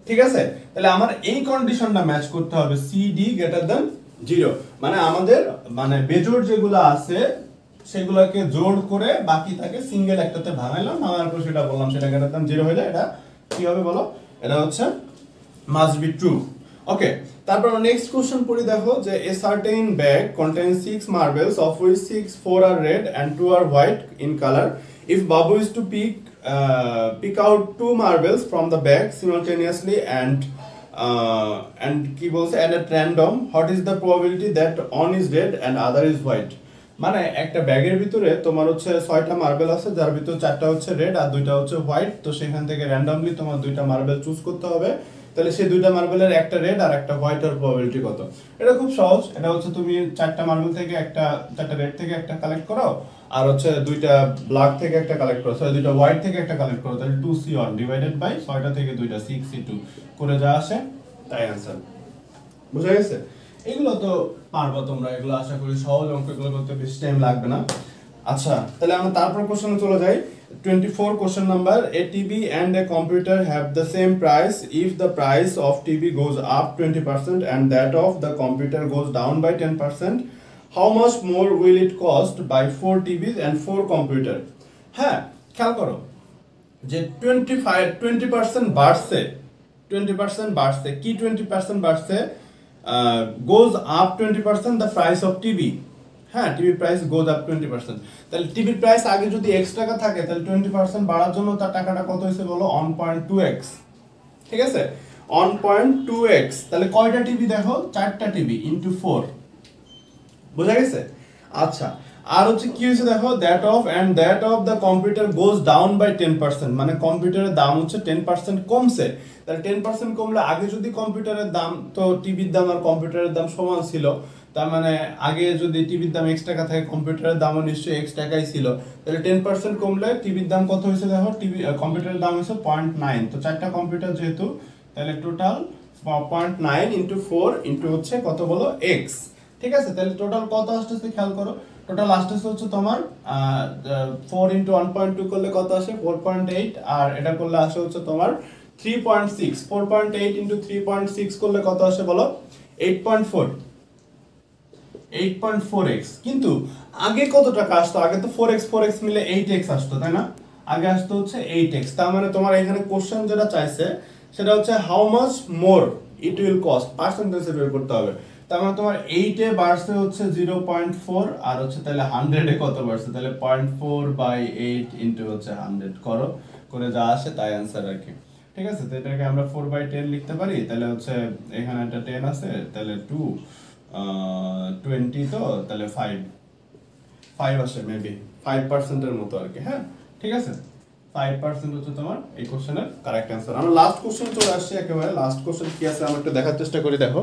ঠিক আছে? তাহলে আমার এই কন্ডিশনটা ম্যাচ করতে হবে, c d গ্রেটার দ্যান 0, মানে আমাদের মানে বেজোড় যেগুলো আছে সেগুলোকে জোড় করে বাকি থাকে সিঙ্গেল একটাতে ভাঙাইলাম, ভাঙার পর সেটা বললাম সেটা গ্রেটার দ্যান 0 হলে এটা কি হবে বলো, এটা হচ্ছে মাস্ট বি ট্রু। ওকে, তারপর নেক্সট কোশ্চেন পড়ি। দেখো যে a certain bag contains 6 marbles of which 4 are red and 2 are white in color. If Babu is to pick out 2 marbles from the bag simultaneously and কি বলছে at a random, what is the probability that one is red and other is white? মানে একটা ব্যাগের ভিতরে তোমার হচ্ছে 6টা মার্বেল আছে, যার ভিতর 4টা হচ্ছে রেড আর 2টা হচ্ছে হোয়াইট। তো সেখান থেকে র্যান্ডমলি তোমার 2টা মার্বেল চুজ করতে হবে। তাহলে সেই 2টা মার্বেলের একটা রেড আর একটা হোয়াইটের প্রবাবিলিটি কত? এটা খুব সহজ। এটা হচ্ছে তুমি 4টা মার্বেল থেকে 4টা রেড থেকে একটা কালেক্ট করো, আর হচ্ছে 2টা ব্ল্যাক থেকে একটা কালেক্ট করো, সরি 2টা হোয়াইট থেকে একটা কালেক্ট করো, তাহলে 2c1 ডিভাইডেড বাই 6টা থেকে 2টা 6c2 করে যা আসে তাই आंसर। বুঝা গেছে? এগুলো তো পারবা তোমরা, এগুলো আশা করি সহজ অঙ্ক, এগুলো করতে বেশি টাইম লাগবে না। আচ্ছা, তাহলে আমরা তারপর কোশ্চেনে চলে যাই। 24 question number, a TV and a computer have the same price if the price of TV goes up 20% and that of the computer goes down by 10%, how much more will it cost by 4 TVs and 4 computer? হ্যাঁ, খেয়াল করো যে 20% বাড়ছে, 20% বাড়ছে, কি 20% বাড়ছে, goes up 20% the price of TV, হ্যাঁ টিভি প্রাইস গোজ আপ 20%। তাহলে টিভির প্রাইস আগে যদি x টাকা থাকে, তাহলে 20% বাড়ার জন্য তার টাকাটা কত হয়েছে বলো, 1.2x, ঠিক আছে? 1.2x, তাহলে কয়টা টিভি দেখো, 4টা টিভি ইনটু 4, বোঝা গেছে? আচ্ছা, আর হচ্ছে কি হয়েছে দেখো, that of the computer goes down by 10%, মানে কম্পিউটারের দাম হচ্ছে 10% কমছে। তাহলে 10% কমলে আগে যদি কম্পিউটারের দাম, তো টিভির দাম আর কম্পিউটারের দাম সমান ছিল, তার মানে আগে যদি টিভির দাম x টাকা থাকে, কম্পিউটারের দামও নিশ্চয়ই x টাকাই ছিল। তাহলে 10% কমলে টিভির দাম কত হয়েছে দেখো, কম্পিউটারের দাম হয়েছে 0.9, তো 4টা কম্পিউটার যেহেতু, তাহলে টোটাল 0.9 ইনটু 4 ইনটু হচ্ছে কত বলো, x, ঠিক আছে? তাহলে টোটাল কত আসতেছে খেয়াল করো, টোটাল আসতেছে হচ্ছে তোমার 4 ইনটু 1.2 করলে কত আসে, 4.8, আর এটা করলে আসে হচ্ছে তোমার 3.6, 4.8 ইনটু 3.6 করলে কত আসে বলো, 8.4x। কিন্তু আগে কত টাকা আসতো, আগে তো 4x মিলে 8x আসতো, তাই না? আগে আসতো হচ্ছে 8x। তার মানে তোমার এখানে কোশ্চেন যেটা চাইছে সেটা হচ্ছে how much more it will cost, পার্সেন্টেজে বের করতে হবে। তার মানে তোমার 8 এ বাড়ছে হচ্ছে 0.4 আর হচ্ছে তাহলে 100 এ কত বাড়ছে, তাহলে 0.4/8 ইনটু হচ্ছে 100 করো, করে যা আসে তাই आंसर আর কি। ঠিক আছে, তো এটাকে আমরা 4/10 লিখতে পারি, তাহলে হচ্ছে এখানে একটা 10 আছে, তাহলে 2 20, তো তাহলে 5 আসে মেবি 5% এর মতো আর কি। হ্যাঁ ঠিক আছে, 5% হচ্ছে তোমার এই কোশ্চেনের কারেক্ট অ্যান্সার। আমরা লাস্ট কোশ্চেন চলে আসছি একেবারে। লাস্ট কোশ্চেন কি আছে আমরা একটু দেখার চেষ্টা করি। দেখো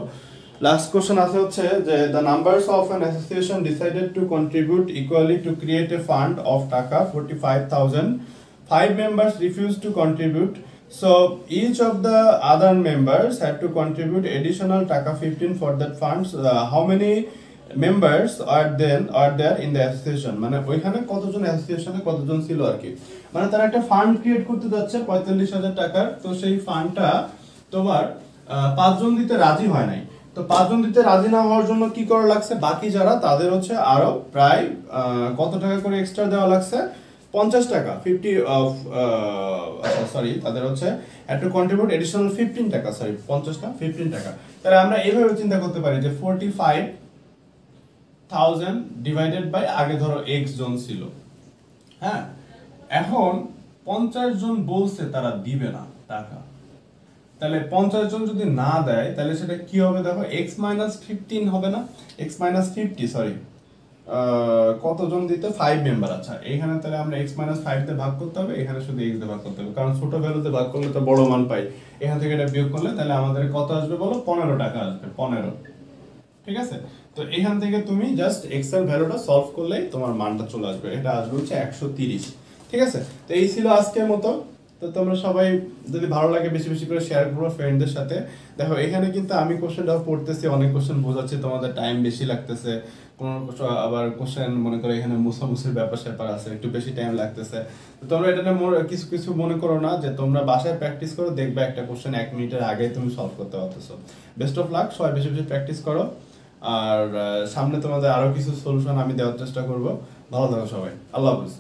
লাস্ট কোশ্চেন আছে হচ্ছে যে the numbers of an association decided to contribute equally to create a fund of টাকা 45,000. 5 members refused to contribute, so each of the other members had to contribute additional taka 15 for that funds. How many members are there in the association? মানে ওইখানে কতজন অ্যাসোসিয়েশনে কতজন ছিল আর কি। মানে তারা একটা ফান্ড ক্রিয়েট করতে যাচ্ছে 45,000 টাকার, তো সেই ফান্ডটা তোমার 5 জন দিতে রাজি হয় নাই। তো 5 জন দিতে রাজি না হওয়ার জন্য কি করা লাগছে, বাকি যারা তাদের হচ্ছে আরো প্রায় কত টাকা করে এক্সট্রা দেওয়া লাগছে, 50 টাকা 50 অফ সরি তাদের হচ্ছে একটু কন্ট্রিবিউট এডিশনাল 15 টাকা, সরি 50 না 15 টাকা। তাহলে আমরা এইভাবে চিন্তা করতে পারি যে 45,000 ডিভাইডেড বাই আগে ধরো x জন ছিল। হ্যাঁ এখন 50 জন বলছে তারা দিবে না টাকা, তাহলে 50 জন যদি না দেয় তাহলে সেটা কি হবে, দেখো x - 15 হবে না, x - 50 সরি কতজন দিতে 5 মেম্বার। আচ্ছা এখানে তাহলে আমরা x - 5 দিয়ে ভাগ করতে হবে, এখানে শুধু x দিয়ে ভাগ করতে হবে, কারণ ছোট ভ্যালুতে ভাগ করলে তো বড় মান পাই। এখান থেকে এটা বিয়োগ করলে তাহলে আমাদের কত আসবে বলো, 15 টাকা আসবে, 15। ঠিক আছে, তো এখান থেকে তুমি জাস্ট x এর ভ্যালুটা সলভ করলেই তোমার মানটা চলে আসবে, এটা আসবে হচ্ছে 130। ঠিক আছে, তো এই ছিল আজকের মতো। তো তোমরা সবাই যদি ভালো লাগে বেশি বেশি করে শেয়ার করো ফ্রেন্ডদের সাথে। দেখো এখানে কিন্তু আমি কোশ্চেনটা পড়তেছি, অনেক কোশ্চেন বোঝাচ্ছি, তোমাদের টাইম বেশি লাগতেছে, কোন আবার কোশ্চেন মনে করো এখানে মুসামুসির ব্যাপার স্যাপার আছে, একটু বেশি টাইম লাগতেছে। তো তোমরা এটা কিছু কিছু মনে করো না, যে তোমরা বাসায় প্র্যাকটিস করো, দেখবে একটা কোশ্চেন 1 মিনিটের আগে তুমি সলভ করতে পারতেছো। বেস্ট অফ লাক, সবাই বেশি বেশি প্র্যাকটিস করো, আর সামনে তোমাদের আরো কিছু সলিউশন আমি দেওয়ার চেষ্টা করব। ভালো থাকো সবাই, আল্লাহ হাফেজ।